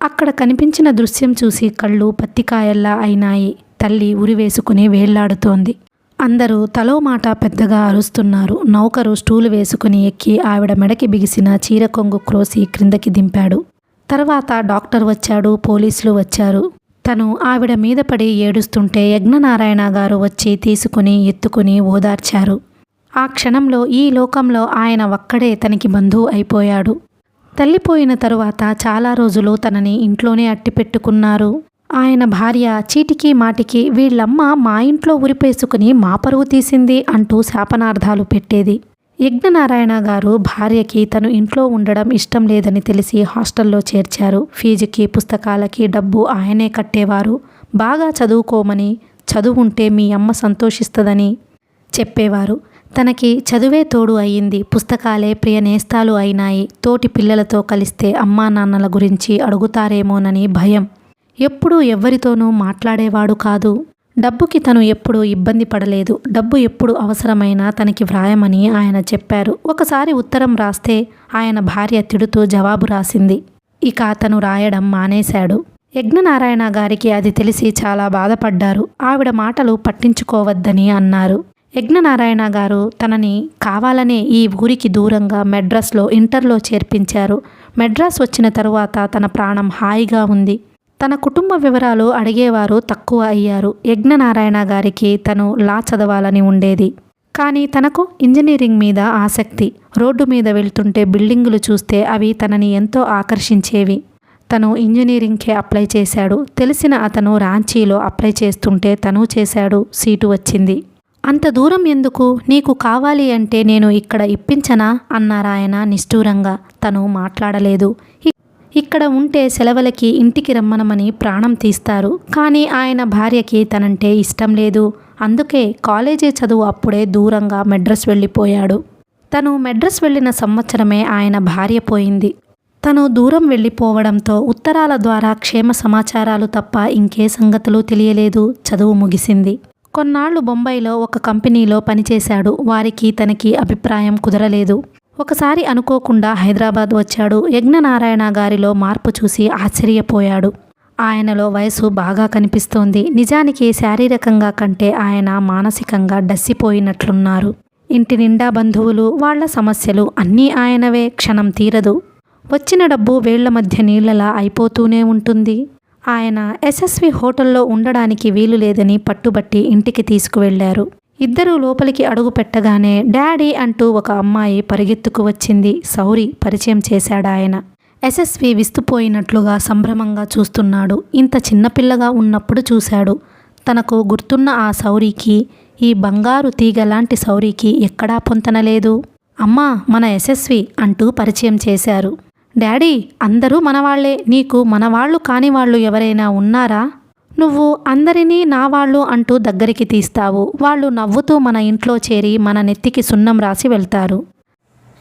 అక్కడ కనిపించిన దృశ్యం చూసి కళ్ళు పత్తికాయల్లా అయినాయి. తల్లి ఉరివేసుకుని వేళ్లాడుతోంది. అందరూ తలో మాట పెద్దగా అరుస్తున్నారు. నౌకరు స్టూలు వేసుకుని ఎక్కి ఆవిడ మెడకి బిగిసిన చీర కొంగు క్రోసి క్రిందకి దింపాడు. తర్వాత డాక్టర్ వచ్చాడు, పోలీసులు వచ్చారు. తను ఆవిడ మీద పడి ఏడుస్తుంటే యజ్ఞనారాయణ గారు వచ్చి తీసుకుని ఎత్తుకుని ఓదార్చారు. ఆ క్షణంలో ఈ లోకంలో ఆయన ఒక్కడే తనకి బంధువు అయిపోయాడు. తల్లిపోయిన తరువాత చాలా రోజులు తనని ఇంట్లోనే అట్టిపెట్టుకున్నారు. ఆయన భార్య చీటికి మాటికి వీళ్ళమ్మ మా ఇంట్లో ఉరిపేసుకుని మా పరువు తీసింది అంటూ శాపనార్థాలు పెట్టేది. యజ్ఞనారాయణ గారు భార్యకి తను ఇంట్లో ఉండడం ఇష్టం లేదని తెలిసి హాస్టల్లో చేర్చారు. ఫీజుకి పుస్తకాలకి డబ్బు ఆయనే కట్టేవారు. బాగా చదువుకోమని, చదువుంటే మీ అమ్మ సంతోషిస్తుందని చెప్పేవారు. తనకి చదువే తోడు అయ్యింది. పుస్తకాలే ప్రియనేస్తాలు అయినాయి. తోటి పిల్లలతో కలిస్తే అమ్మా నాన్నల గురించి అడుగుతారేమోనని భయం. ఎప్పుడూ ఎవ్వరితోనూ మాట్లాడేవాడు కాదు. డబ్బుకి తను ఎప్పుడూ ఇబ్బంది పడలేదు. డబ్బు ఎప్పుడు అవసరమైనా తనకి వ్రాయమని ఆయన చెప్పారు. ఒకసారి ఉత్తరం రాస్తే ఆయన భార్య తిడుతూ జవాబు రాసింది. ఇక తను రాయడం మానేశాడు. యజ్ఞనారాయణ గారికి అది తెలిసి చాలా బాధపడ్డారు. ఆవిడ మాటలు పట్టించుకోవద్దని అన్నారు. యజ్ఞనారాయణ గారు తనని కావాలనే ఈ ఊరికి దూరంగా మెడ్రాస్లో ఇంటర్లో చేర్పించారు. మెడ్రాస్ వచ్చిన తరువాత తన ప్రాణం హాయిగా ఉంది. తన కుటుంబ వివరాలు అడిగేవారు తక్కువ అయ్యారు. యజ్ఞనారాయణ గారికి తను లా చదవాలని ఉండేది. కానీ తనకు ఇంజనీరింగ్ మీద ఆసక్తి. రోడ్డు మీద వెళ్తుంటే బిల్డింగులు చూస్తే అవి తనని ఎంతో ఆకర్షించేవి. తను ఇంజనీరింగ్కే అప్లై చేశాడు. తెలిసిన అతను రాంచీలో అప్లై చేస్తుంటే తను చేశాడు. సీటు వచ్చింది. అంత దూరం ఎందుకు? నీకు కావాలి అంటే నేను ఇక్కడ ఇప్పించనా అన్నారాయన నిష్ఠూరంగా. తను మాట్లాడలేదు. ఇక్కడ ఉంటే సెలవులకి ఇంటికి రమ్మనమని ప్రాణం తీస్తారు. కానీ ఆయన భార్యకి తనంటే ఇష్టం లేదు. అందుకే కాలేజీ చదువు అప్పుడే దూరంగా మెడ్రాస్ వెళ్ళిపోయాడు. తను మెడ్రాస్ వెళ్ళిన సంవత్సరమే ఆయన భార్య పోయింది. తను దూరం వెళ్ళిపోవడంతో ఉత్తరాల ద్వారా క్షేమ సమాచారాలు తప్ప ఇంకే సంగతులు తెలియలేదు. చదువు ముగిసింది. కొన్నాళ్లు బొంబాయిలో ఒక కంపెనీలో పనిచేశాడు. వారికి తనకి అభిప్రాయం కుదరలేదు. ఒకసారి అనుకోకుండా హైదరాబాద్ వచ్చాడు. యజ్ఞనారాయణ గారిలో మార్పు చూసి ఆశ్చర్యపోయాడు. ఆయనలో వయసు బాగా కనిపిస్తోంది. నిజానికి శారీరకంగా కంటే ఆయన మానసికంగా డస్సిపోయినట్లున్నారు. ఇంటి నిండా బంధువులు, వాళ్ల సమస్యలు అన్నీ ఆయనవే. క్షణం తీరదు. వచ్చిన డబ్బు వేళ్ల మధ్య నీళ్లలా అయిపోతూనే ఉంటుంది. ఆయన ఎస్ఎస్వి హోటల్లో ఉండడానికి వీలు లేదని పట్టుబట్టి ఇంటికి తీసుకువెళ్లారు. ఇద్దరూ లోపలికి అడుగు పెట్టగానే డాడీ అంటూ ఒక అమ్మాయి పరిగెత్తుకు వచ్చింది. సౌరి పరిచయం చేశాడాయన. ఎస్ఎస్వి విస్తుపోయినట్లుగా సంభ్రమంగా చూస్తున్నాడు. ఇంత చిన్నపిల్లగా ఉన్నప్పుడు చూశాడు. తనకు గుర్తున్న ఆ సౌరికి, ఈ బంగారు తీగలాంటి సౌరికి ఎక్కడా పొంతనలేదు. అమ్మా, మన ఎస్ఎస్వి అంటూ పరిచయం చేశారు. డాడీ, అందరూ మనవాళ్లే. నీకు మనవాళ్లు కాని వాళ్ళు ఎవరైనా ఉన్నారా? నువ్వు అందరినీ నా వాళ్ళు అంటూ దగ్గరికి తీస్తావు. వాళ్ళు నవ్వుతూ మన ఇంట్లో చేరి మన నెత్తికి సున్నం రాసి వెళ్తారు.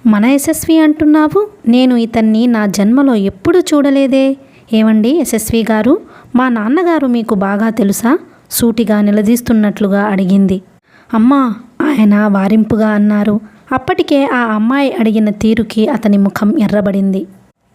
మన యశస్వి అంటున్నావు? నేను ఇతన్ని నా జన్మలో ఎప్పుడూ చూడలేదే. ఏమండి యశస్వి గారు, మా నాన్నగారు మీకు బాగా తెలుసా? సూటిగా నిలదీస్తున్నట్లుగా అడిగింది. అమ్మా, ఆయన వారింపుగా అన్నారు. అప్పటికే ఆ అమ్మాయి అడిగిన తీరుకి అతని ముఖం ఎర్రబడింది.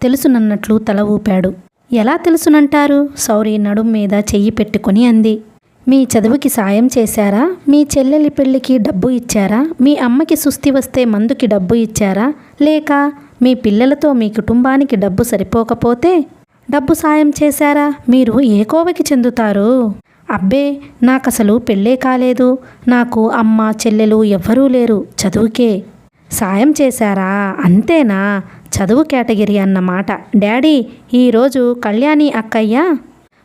తెలుసునన్నట్లు తల ఊపాడు. ఎలా తెలుసునంటారు? సౌరి నడుం మీద చెయ్యి పెట్టుకుని అంది. మీ చదువుకి సాయం చేశారా? మీ చెల్లెలి పెళ్లికి డబ్బు ఇచ్చారా? మీ అమ్మకి సుస్థి వస్తే మందుకి డబ్బు ఇచ్చారా? లేక మీ పిల్లలతో మీ కుటుంబానికి డబ్బు సరిపోకపోతే డబ్బు సాయం చేశారా? మీరు ఏ కోవకి చెందుతారు? అబ్బే, నాకసలు పెళ్ళే కాలేదు. నాకు అమ్మ చెల్లెలు ఎవ్వరూ లేరు. చదువుకే సాయం చేశారా? అంతేనా? చదువు కేటగిరీ అన్నమాట. డాడీ, ఈరోజు కళ్యాణి అక్కయ్య,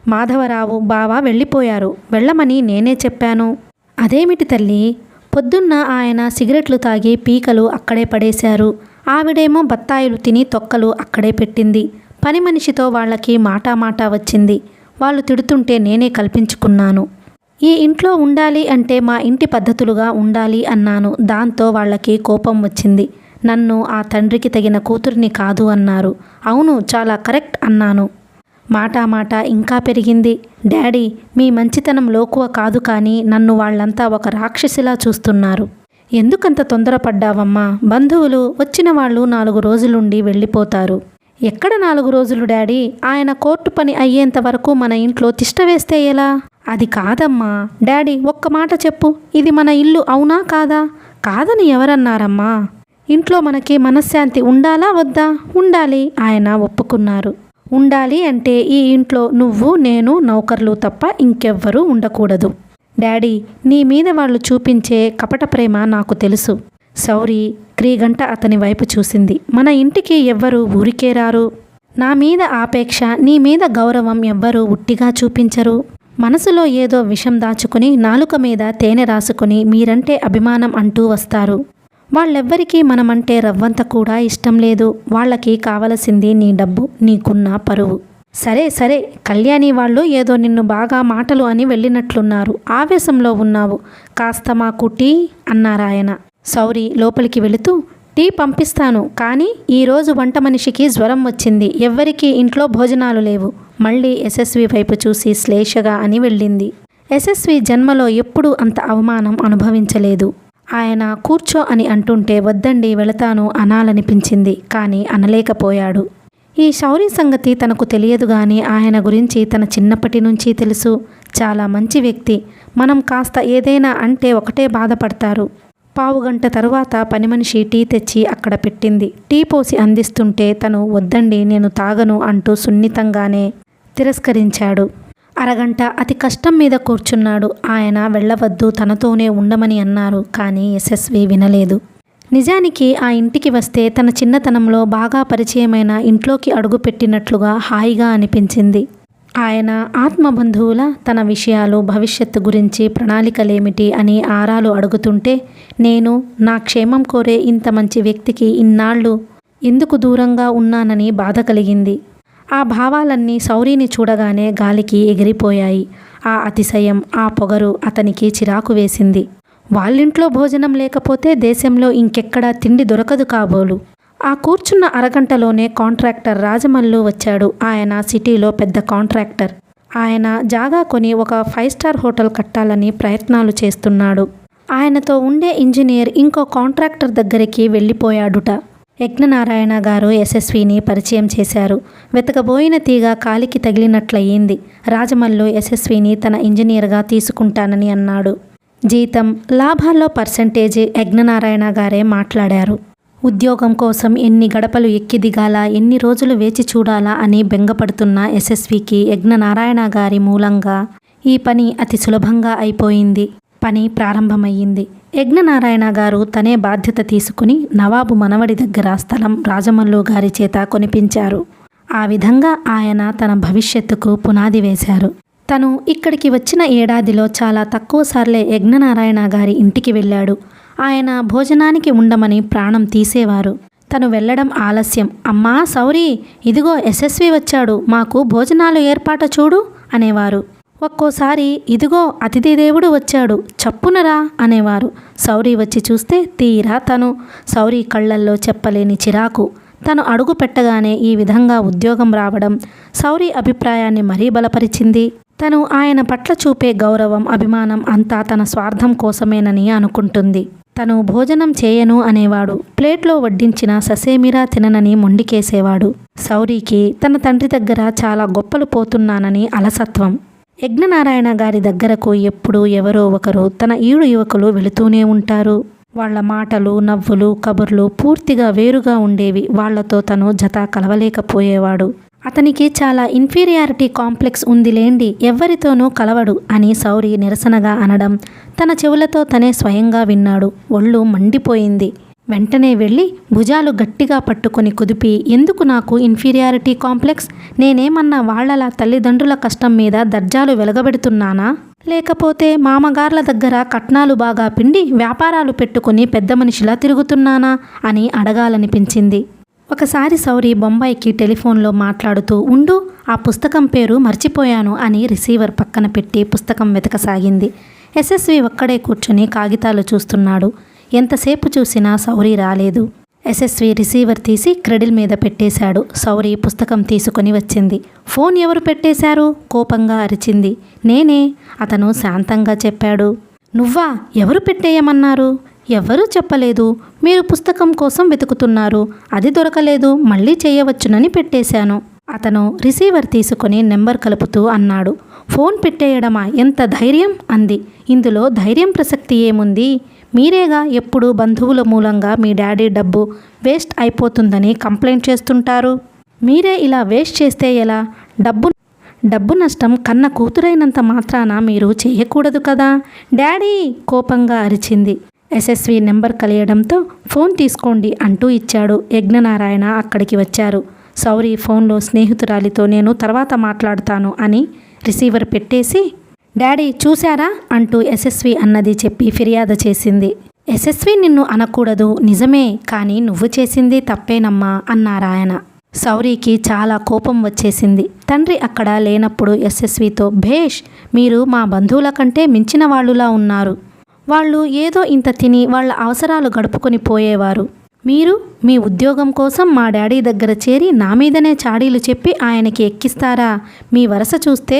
మాధవరావు బావ వెళ్ళిపోయారు. వెళ్ళమని నేనే చెప్పాను. అదేమిటి తల్లి? పొద్దున్న ఆయన సిగరెట్లు తాగి పీకలు అక్కడే పడేశారు. ఆవిడేమో బత్తాయిలు తిని తొక్కలు అక్కడే పెట్టింది. పని మనిషితో వాళ్ళకి మాటా వచ్చింది. వాళ్ళు తిడుతుంటే నేనే కల్పించుకున్నాను. ఈ ఇంట్లో ఉండాలి అంటే మా ఇంటి పద్ధతులుగా ఉండాలి అన్నాను. దాంతో వాళ్ళకి కోపం వచ్చింది. నన్ను ఆ తండ్రికి తగిన కూతురిని కాదు అన్నారు. అవును, చాలా కరెక్ట్ అన్నాను. మాట ఇంకా పెరిగింది. డాడీ, మీ మంచితనం లోకువ కాదు, కానీ నన్ను వాళ్ళంతా ఒక రాక్షసిలా చూస్తున్నారు. ఎందుకంత తొందరపడ్డావమ్మా? బంధువులు వచ్చిన వాళ్ళు 4 రోజులుండి వెళ్ళిపోతారు. ఎక్కడ 4 రోజులు డాడీ? ఆయన కోర్టు పని అయ్యేంత వరకు మన ఇంట్లో తిష్ట వేస్తే ఎలా? అది కాదమ్మా. డాడీ, ఒక్క మాట చెప్పు, ఇది మన ఇల్లు అవునా కాదా? కాదని ఎవరన్నారమ్మా? ఇంట్లో మనకి మనశ్శాంతి ఉండాలా వద్దా? ఉండాలి. ఆయన ఒప్పుకున్నారు. ఉండాలి అంటే ఈ ఇంట్లో నువ్వు, నేను, నౌకర్లు తప్ప ఇంకెవ్వరూ ఉండకూడదు. డాడీ, నీ మీద వాళ్ళు చూపించే కపట ప్రేమ నాకు తెలుసు. సౌరి క్రీగంట అతని వైపు చూసింది. మన ఇంటికి ఎవ్వరూ ఊరికే రారు. నా మీద ఆపేక్ష, నీ మీద గౌరవం ఎవ్వరూ ఉట్టిగా చూపించరు. మనసులో ఏదో విషం దాచుకుని నాలుక మీద తేనె రాసుకుని మీరంటే అభిమానం అంటూ వస్తారు. వాళ్ళెవ్వరికీ మనమంటే రవ్వంత కూడా ఇష్టం లేదు. వాళ్ళకి కావలసింది నీ డబ్బు, నీకున్న పరువు. సరే కళ్యాణి వాళ్ళు ఏదో నిన్ను బాగా మాటలు అని వెళ్ళినట్లున్నారు. ఆవేశంలో ఉన్నావు. కాస్త మాకు టీ అన్నారాయన. సౌరి లోపలికి వెళుతూ, టీ పంపిస్తాను, కానీ ఈరోజు వంట మనిషికి జ్వరం వచ్చింది. ఎవ్వరికీ ఇంట్లో భోజనాలు లేవు. మళ్ళీ యశస్వి వైపు చూసి శ్లేషగా అని వెళ్ళింది. యశస్వి జన్మలో ఎప్పుడూ అంత అవమానం అనుభవించలేదు. ఆయన కూర్చో అని అంటుంటే వద్దండి వెళతాను అనాలనిపించింది, కానీ అనలేకపోయాడు. ఈ శౌరి సంగతి తనకు తెలియదు, కానీ ఆయన గురించి తన చిన్నప్పటి నుంచి తెలుసు. చాలా మంచి వ్యక్తి. మనం కాస్త ఏదైనా అంటే ఒకటే బాధపడతారు. పావుగంట తరువాత పని మనిషి టీ తెచ్చి అక్కడ పెట్టింది. టీ పోసి అందిస్తుంటే తను వద్దండి, నేను తాగను అంటూ సున్నితంగానే తిరస్కరించాడు. అరగంట అతి కష్టం మీద కూర్చున్నాడు. ఆయన వెళ్ళవద్దు, తనతోనే ఉండమని అన్నారు, కానీ యశస్వి వినలేదు. నిజానికి ఆ ఇంటికి వస్తే తన చిన్నతనంలో బాగా పరిచయమైన ఇంట్లోకి అడుగుపెట్టినట్లుగా హాయిగా అనిపించింది. ఆయన ఆత్మబంధువుల తన విషయాలు, భవిష్యత్తు గురించి ప్రణాళికలేమిటి అని ఆరాలు అడుగుతుంటే నేను నా క్షేమం కోరే ఇంత మంచి వ్యక్తికి ఇన్నాళ్ళు ఎందుకు దూరంగా ఉన్నానని బాధ కలిగింది. ఆ భావాలన్నీ సౌరిని చూడగానే గాలికి ఎగిరిపోయాయి. ఆ అతిశయం, ఆ పొగరు అతనికి చిరాకు వేసింది. వాళ్ళింట్లో భోజనం లేకపోతే దేశంలో ఇంకెక్కడా తిండి దొరకదు కాబోలు. ఆ కూర్చున్న అరగంటలోనే కాంట్రాక్టర్ రాజమల్లు వచ్చాడు. ఆయన సిటీలో పెద్ద కాంట్రాక్టర్. ఆయన జాగా కొని ఒక 5 స్టార్ హోటల్ కట్టాలని ప్రయత్నాలు చేస్తున్నాడు. ఆయనతో ఉండే ఇంజనీర్ ఇంకో కాంట్రాక్టర్ దగ్గరికి వెళ్ళిపోయాడుట. యజ్ఞనారాయణ గారు యశస్విని పరిచయం చేశారు. వెతకబోయిన తీగ కాలికి తగిలినట్లయింది. రాజమల్లు యశస్విని తన ఇంజనీర్గా తీసుకుంటానని అన్నాడు. జీతం, లాభాల్లో పర్సంటేజ్ యజ్ఞనారాయణ గారే మాట్లాడారు. ఉద్యోగం కోసం ఎన్ని గడపలు ఎక్కి దిగాలా, ఎన్ని రోజులు వేచి చూడాలా అని బెంగపడుతున్న యశస్వికి యజ్ఞనారాయణ గారి మూలంగా ఈ పని అతి సులభంగా అయిపోయింది. పని ప్రారంభమయ్యింది. యజ్ఞనారాయణ గారు తనే బాధ్యత తీసుకుని నవాబు మనవడి దగ్గర స్థలం రాజమల్లు గారి చేత కొనిపించారు. ఆ విధంగా ఆయన తన భవిష్యత్తుకు పునాది వేశారు. తను ఇక్కడికి వచ్చిన ఏడాదిలో చాలా తక్కువ సార్లే యజ్ఞనారాయణ గారి ఇంటికి వెళ్ళాడు. ఆయన భోజనానికి ఉండమని ప్రాణం తీసేవారు. తను వెళ్ళడం ఆలస్యం. అమ్మా సౌరి, ఇదిగో యశస్వి వచ్చాడు, మాకు భోజనాలు ఏర్పాటు చూడు అనేవారు. ఒక్కోసారి ఇదిగో అతిథి దేవుడు వచ్చాడు, చప్పునరా అనేవారు. సౌరి వచ్చి చూస్తే తీరా తను. సౌరి కళ్ళల్లో చెప్పలేని చిరాకు. తను అడుగు పెట్టగానే ఈ విధంగా ఉద్యోగం రావడం సౌరి అభిప్రాయాన్ని మరీ బలపరిచింది. తను ఆయన పట్ల చూపే గౌరవం, అభిమానం అంతా తన స్వార్థం కోసమేనని అనుకుంటుంది. తను భోజనం చేయను అనేవాడు. ప్లేట్లో వడ్డించిన ససేమిరా తిననని మొండికేసేవాడు. సౌరికి తన తండ్రి దగ్గర చాలా గొప్పలు పోతున్నానని అలసత్వం. యజ్ఞనారాయణ గారి దగ్గరకు ఎప్పుడూ ఎవరో ఒకరు తన ఈడు యువకులు వెళుతూనే ఉంటారు. వాళ్ల మాటలు, నవ్వులు, కబుర్లు పూర్తిగా వేరుగా ఉండేవి. వాళ్లతో తను జత కలవలేకపోయేవాడు. అతనికి చాలా ఇన్ఫీరియారిటీ కాంప్లెక్స్ ఉందిలేండి, ఎవ్వరితోనూ కలవడు అని సౌరి నిరసనగా అనడం తన చెవులతో తనే స్వయంగా విన్నాడు. ఒళ్ళు మండిపోయింది. వెంటనే వెళ్ళి భుజాలు గట్టిగా పట్టుకొని కుదిపి, ఎందుకు నాకు ఇన్ఫీరియారిటీ కాంప్లెక్స్? నేనేమన్నా వాళ్లలా తల్లిదండ్రుల కష్టం మీద దర్జాలు వెలగబెడుతున్నానా? లేకపోతే మామగార్ల దగ్గర కట్నాలు బాగా పిండి వ్యాపారాలు పెట్టుకుని పెద్ద మనిషిలా తిరుగుతున్నానా అని అడగాలనిపించింది. ఒకసారి సౌరి బొంబాయికి టెలిఫోన్లో మాట్లాడుతూ, ఉండు, ఆ పుస్తకం పేరు మర్చిపోయాను అని రిసీవర్ పక్కన పెట్టి పుస్తకం వెతకసాగింది. ఎస్ఎస్వి ఒక్కడే కూర్చుని కాగితాలు చూస్తున్నాడు. ఎంతసేపు చూసినా సౌరి రాలేదు. ఎస్ఎస్వి రిసీవర్ తీసి క్రెడిల్ మీద పెట్టేశాడు. సౌరి పుస్తకం తీసుకొని వచ్చింది. ఫోన్ ఎవరు పెట్టేశారు? కోపంగా అరిచింది. నేనే, అతను శాంతంగా చెప్పాడు. నువ్వా? ఎవరు పెట్టేయమన్నారు? ఎవ్వరూ చెప్పలేదు. మీరు పుస్తకం కోసం వెతుకుతున్నారు, అది దొరకలేదు, మళ్ళీ చేయవచ్చునని పెట్టేశాను. అతను రిసీవర్ తీసుకొని నెంబర్ కలుపుతూ అన్నాడు. ఫోన్ పెట్టేయడమా? ఎంత ధైర్యం? అంది. ఇందులో ధైర్యం ప్రసక్తి ఏముంది? మీరేగా ఎప్పుడు బంధువుల మూలంగా మీ డాడీ డబ్బు వేస్ట్ అయిపోతుందని కంప్లైంట్ చేస్తుంటారు. మీరే ఇలా వేస్ట్ చేస్తే ఎలా? డబ్బు నష్టం కన్న కూతురైనంత మాత్రాన మీరు చేయకూడదు కదా. డాడీ, కోపంగా అరిచింది. ఎస్ఎస్వి నెంబర్ కలియడంతో ఫోన్ తీసుకోండి అంటూ ఇచ్చాడు. యజ్ఞనారాయణ అక్కడికి వచ్చారు. సౌరి ఫోన్లో స్నేహితురాలితో నేను తర్వాత మాట్లాడుతాను అని రిసీవర్ పెట్టేసి, డాడీ చూశారా అంటూ ఎస్ఎస్వి అన్నది చెప్పి ఫిర్యాదు చేసింది. ఎస్ఎస్వి నిన్ను అనకూడదు, నిజమే, కానీ నువ్వు చేసింది తప్పేనమ్మా అన్నారాయన. సౌరికి చాలా కోపం వచ్చేసింది. తండ్రి అక్కడ లేనప్పుడు ఎస్ఎస్వితో, భేష్, మీరు మా బంధువుల కంటే మించిన వాళ్ళులా ఉన్నారు. వాళ్ళు ఏదో ఇంత తిని వాళ్ళ అవసరాలు గడుపుకొని పోయేవారు. మీరు మీ ఉద్యోగం కోసం మా డాడీ దగ్గర చేరి నా మీదనే చాడీలు చెప్పి ఆయనకి ఎక్కిస్తారా? మీ వరస చూస్తే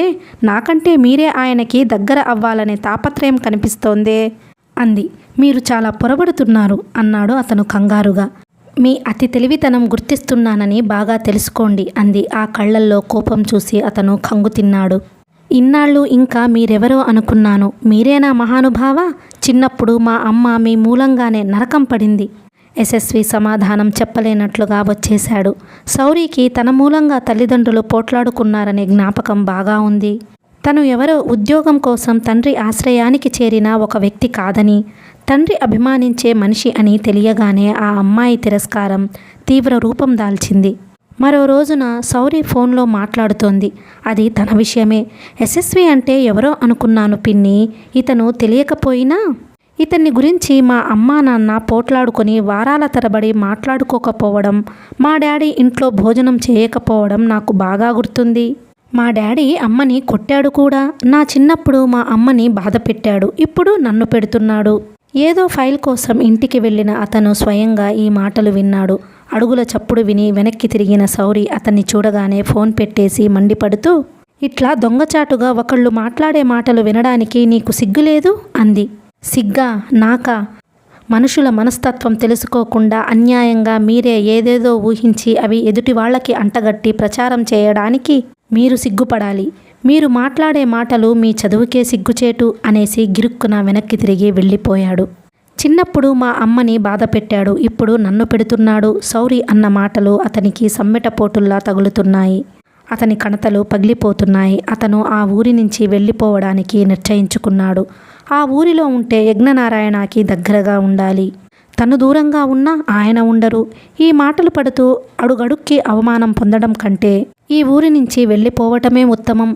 నాకంటే మీరే ఆయనకి దగ్గర అవ్వాలనే తాపత్రయం కనిపిస్తోందే అంది. మీరు చాలా పొరబడుతున్నారు అన్నాడు అతను కంగారుగా. మీ అతి తెలివితనం గుర్తిస్తున్నానని బాగా తెలుసుకోండి అంది. ఆ కళ్ళల్లో కోపం చూసి అతను కంగు తిన్నాడు. ఇన్నాళ్ళు ఇంకా మీరెవరో అనుకున్నాను. మీరేనా మహానుభావ? చిన్నప్పుడు మా అమ్మ మీ మూలంగానే నరకం పడింది. ఎస్ఎస్వి సమాధానం చెప్పలేనట్లుగా వచ్చేశాడు. సౌరికి తన మూలంగా తల్లిదండ్రులు పోట్లాడుకున్నారనే జ్ఞాపకం బాగా ఉంది. తను ఎవరో ఉద్యోగం కోసం తండ్రి ఆశ్రయానికి చేరిన ఒక వ్యక్తి కాదని, తండ్రి అభిమానించే మనిషి అని తెలియగానే ఆ అమ్మాయి తిరస్కారం తీవ్ర రూపం దాల్చింది. మరో రోజున సౌరి ఫోన్లో మాట్లాడుతోంది. అది తన విషయమే. ఎస్ఎస్వి అంటే ఎవరో అనుకున్నాను పిన్ని. ఇతను తెలియకపోయినా ఇతన్ని గురించి మా అమ్మా నాన్న పోట్లాడుకొని వారాల తరబడి మాట్లాడుకోకపోవడం, మా డాడీ ఇంట్లో భోజనం చేయకపోవడం నాకు బాగా గుర్తుంది. మా డాడీ అమ్మని కొట్టాడు కూడా. నా చిన్నప్పుడు మా అమ్మని బాధ పెట్టాడు, ఇప్పుడు నన్ను పెడుతున్నాడు. ఏదో ఫైల్ కోసం ఇంటికి వెళ్ళిన అతను స్వయంగా ఈ మాటలు విన్నాడు. అడుగుల చప్పుడు విని వెనక్కి తిరిగిన సౌరి అతన్ని చూడగానే ఫోన్ పెట్టేసి మండిపడుతూ, ఇట్లా దొంగచాటుగా ఒకళ్ళు మాట్లాడే మాటలు వినడానికి నీకు సిగ్గులేదు అంది. సిగ్గా? నాకా? మనుషుల మనస్తత్వం తెలుసుకోకుండా అన్యాయంగా మీరే ఏదేదో ఊహించి అవి ఎదుటి వాళ్ళకి అంటగట్టి ప్రచారం చేయడానికి మీరు సిగ్గుపడాలి. మీరు మాట్లాడే మాటలు మీ చదువుకే సిగ్గుచేటు అనేసి గిరుక్కున వెనక్కి తిరిగి వెళ్ళిపోయాడు. చిన్నప్పుడు మా అమ్మని బాధ పెట్టాడు, ఇప్పుడు నన్ను పెడుతున్నాడు. సౌరి అన్న మాటలు అతనికి సమ్మెటపోటుల్లా తగులుతున్నాయి. అతని కణతలు పగిలిపోతున్నాయి. అతను ఆ ఊరి నుంచి వెళ్ళిపోవడానికి నిశ్చయించుకున్నాడు. ఆ ఊరిలో ఉంటే యజ్ఞనారాయణకి దగ్గరగా ఉండాలి. తను దూరంగా ఉన్నా ఆయన ఉండరు. ఈ మాటలు పడుతూ అడుగడుక్కి అవమానం పొందడం కంటే ఈ ఊరి నుంచి వెళ్ళిపోవటమే ఉత్తమం.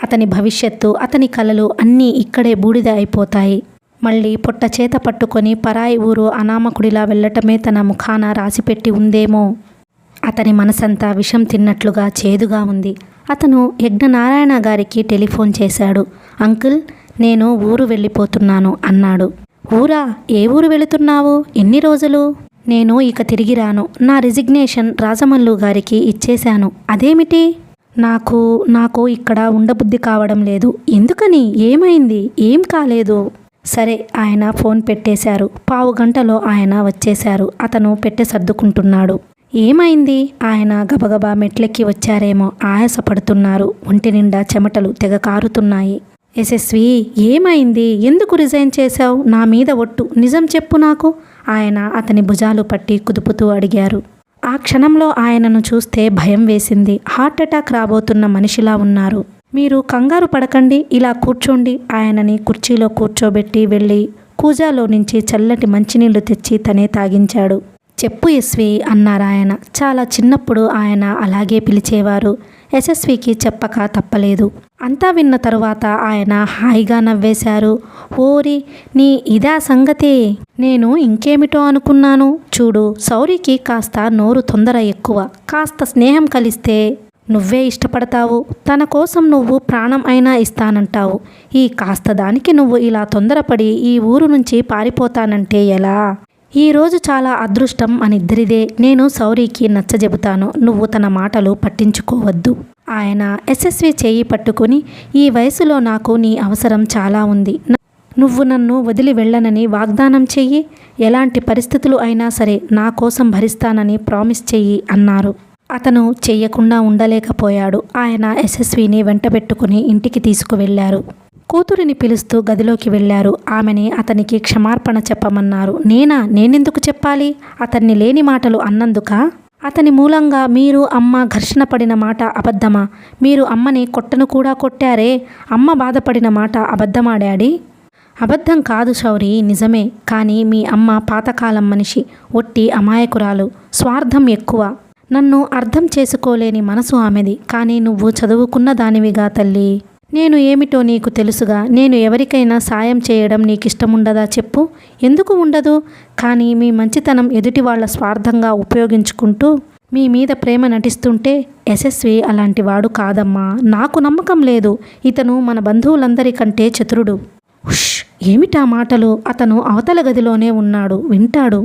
అతని భవిష్యత్తు, అతని కలలు అన్నీ ఇక్కడే బూడిద అయిపోతాయి. మళ్ళీ పొట్ట చేత పట్టుకొని పరాయి ఊరు అనామకుడిలా వెళ్ళటమే తన ముఖాన రాసిపెట్టి ఉందేమో. అతని మనసంతా విషం తిన్నట్లుగా చేదుగా ఉంది. అతను యజ్ఞనారాయణ గారికి టెలిఫోన్ చేశాడు. అంకుల్, నేను ఊరు వెళ్ళిపోతున్నాను అన్నాడు. ఊరా? ఏ ఊరు వెళుతున్నావు? ఎన్ని రోజులు? నేను ఇక తిరిగి రాను. నా రిజిగ్నేషన్ రాజమల్లు గారికి ఇచ్చేశాను. అదేమిటి? నాకు ఇక్కడ ఉండబుద్ధి కావడం లేదు. ఎందుకని? ఏమైంది? ఏం కాలేదు. సరే, ఆయన ఫోన్ పెట్టేశారు. 15 గంటలో ఆయన వచ్చేశారు. అతను పెట్టె సర్దుకుంటున్నాడు. ఏమైంది? ఆయన గబగబా మెట్లెక్కి వచ్చారేమో. ఆయాసపడుతున్నారు. ఒంటి నిండా చెమటలు తెగ కారుతున్నాయి. యశస్వి, ఏమైంది? ఎందుకు రిజైన్ చేశావు? నా మీద ఒట్టు, నిజం చెప్పు నాకు. ఆయన అతని భుజాలు పట్టి కుదుపుతూ అడిగారు. ఆ క్షణంలో ఆయనను చూస్తే భయం వేసింది. హార్ట్ అటాక్ రాబోతున్న మనిషిలా ఉన్నారు. మీరు కంగారు పడకండి, ఇలా కూర్చోండి. ఆయనని కుర్చీలో కూర్చోబెట్టి వెళ్ళి కూజాలో నుంచి చల్లటి మంచినీళ్లు తెచ్చి తనే తాగించాడు. చెప్పు యశ్వి అన్నారాయన. చాలా చిన్నప్పుడు ఆయన అలాగే పిలిచేవారు. యశస్వికి చెప్పక తప్పలేదు. అంతా విన్న తరువాత ఆయన హాయిగా నవ్వేశారు. ఓరి నీ ఇదా సంగతే, నేను ఇంకేమిటో అనుకున్నాను. చూడు, సౌరికి కాస్త నోరు తొందర ఎక్కువ. కాస్త స్నేహం కలిస్తే నువ్వే ఇష్టపడతావు. తన కోసం నువ్వు ప్రాణం అయినా ఇస్తానంటావు. ఈ కాస్త దానికి నువ్వు ఇలా తొందరపడి ఈ ఊరు నుంచి పారిపోతానంటే ఎలా? ఈరోజు చాలా అదృష్టం మనిద్దరిదే. నేను సౌరికి నచ్చజెబుతాను. నువ్వు తన మాటలు పట్టించుకోవద్దు. ఆయన యశస్వి చేయి పట్టుకుని, ఈ వయసులో నాకు నీ అవసరం చాలా ఉంది. నువ్వు నన్ను వదిలి వెళ్ళనని వాగ్దానం చెయ్యి. ఎలాంటి పరిస్థితులు అయినా సరే నా కోసం భరిస్తానని ప్రామిస్ చెయ్యి అన్నారు. అతను చెయ్యకుండా ఉండలేకపోయాడు. ఆయన యశస్విని వెంటబెట్టుకుని ఇంటికి తీసుకువెళ్లారు. కూతురిని పిలుస్తూ గదిలోకి వెళ్లారు. ఆమెని అతనికి క్షమార్పణ చెప్పమన్నారు. నేనెందుకు చెప్పాలి? అతన్ని లేని మాటలు అన్నందుకా? అతని మూలంగా మీరు అమ్మ ఘర్షణ పడిన మాట అబద్ధమా? మీరు అమ్మని కొట్టను కూడా కొట్టారే. అమ్మ బాధపడిన మాట అబద్ధమా డాడీ? అబద్ధం కాదు శౌరి, నిజమే. కానీ మీ అమ్మ పాతకాలం మనిషి, ఒట్టి అమాయకురాలు, స్వార్థం ఎక్కువ. నన్ను అర్థం చేసుకోలేని మనసు ఆమెది. కానీ నువ్వు చదువుకున్న దానివిగా తల్లి. నేను ఏమిటో నీకు తెలుసుగా. నేను ఎవరికైనా సాయం చేయడం నీకిష్టముండదా చెప్పు? ఎందుకు ఉండదు? కానీ మీ మంచితనం ఎదుటి వాళ్ళ స్వార్థంగా ఉపయోగించుకుంటూ మీ మీద ప్రేమ నటిస్తుంటే యశస్వి అలాంటి వాడు కాదమ్మా. నాకు నమ్మకం లేదు. ఇతను మన బంధువులందరికంటే చతురుడు. ఉష్, ఏమిటా మాటలు? అతను అవతల గదిలోనే ఉన్నాడు, వింటాడు.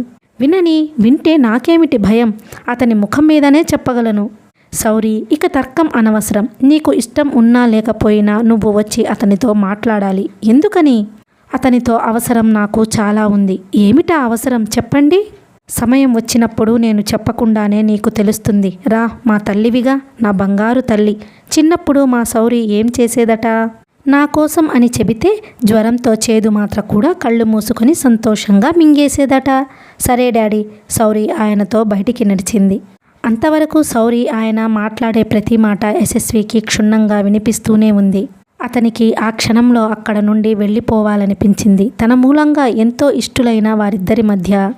వింటే నాకేమిటి భయం? అతని ముఖం మీదనే చెప్పగలను. సౌరి, ఇక తర్కం అనవసరం. నీకు ఇష్టం ఉన్నా లేకపోయినా నువ్వు వచ్చి అతనితో మాట్లాడాలి. ఎందుకని? అతనితో అవసరం నాకు చాలా ఉంది. ఏమిటా అవసరం చెప్పండి. సమయం వచ్చినప్పుడు నేను చెప్పకుండానే నీకు తెలుస్తుంది. రా, మా తల్లివిగా, నా బంగారు తల్లి. చిన్నప్పుడు మా సౌరి ఏం చేసేదట? నా కోసం అని చెబితే జ్వరంతో చేదు మాత్ర కూడా కళ్ళు మూసుకొని సంతోషంగా మింగేసేదట. సరే డాడీ. సౌరి ఆయనతో బయటికి నడిచింది. అంతవరకు సౌరి ఆయన మాట్లాడే ప్రతి మాట యశస్వికి క్షుణ్ణంగా వినిపిస్తూనే ఉంది. అతనికి ఆ క్షణంలో అక్కడ నుండి వెళ్ళిపోవాలనిపించింది. తన మూలంగా ఎంతో ఇష్టులైన వారిద్దరి మధ్య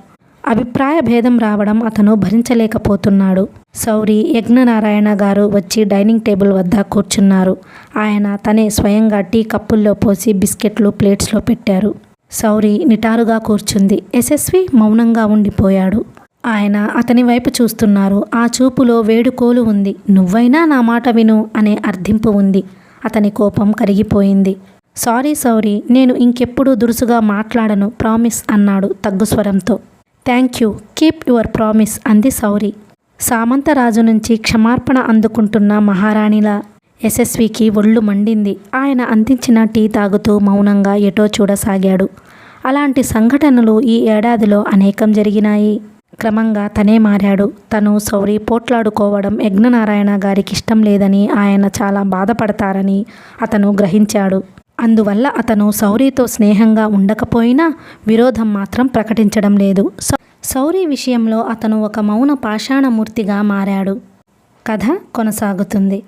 అభిప్రాయ భేదం రావడం అతను భరించలేకపోతున్నాడు. సౌరి యజ్ఞనారాయణ గారు వచ్చి డైనింగ్ టేబుల్ వద్ద కూర్చున్నారు. ఆయన తనే స్వయంగా టీ కప్పుల్లో పోసి బిస్కెట్లు ప్లేట్స్లో పెట్టారు. సౌరి నిటారుగా కూర్చుంది. యశస్వి మౌనంగా ఉండిపోయాడు. ఆయన అతని వైపు చూస్తున్నారు. ఆ చూపులో వేడుకోలు ఉంది. నువ్వైనా నా మాట విను అనే అర్థింపు ఉంది. అతని కోపం కరిగిపోయింది. సారీ సౌరి, నేను ఇంకెప్పుడు దురుసుగా మాట్లాడను, ప్రామిస్ అన్నాడు తగ్గుస్వరంతో. Thank you, keep your promise అంది సౌరి. సామంతరాజు నుంచి క్షమార్పణ అందుకుంటున్న మహారాణిలా యశస్వికి ఒళ్ళు మండింది. ఆయన అందించిన టీ తాగుతూ మౌనంగా ఎటో చూడసాగాడు. అలాంటి సంఘటనలు ఈ ఏడాదిలో అనేకం జరిగినాయి. క్రమంగా తనే మారాడు. తను సౌరి పోట్లాడుకోవడం యజ్ఞనారాయణ గారికి ఇష్టం లేదని, ఆయన చాలా బాధపడతారని అతను గ్రహించాడు. అందువల్ల అతను సౌరితో స్నేహంగా ఉండకపోయినా విరోధం మాత్రం ప్రకటించడం లేదు. సౌరి విషయంలో అతను ఒక మౌన పాషాణమూర్తిగా మారాడు. కథ కొనసాగుతుంది.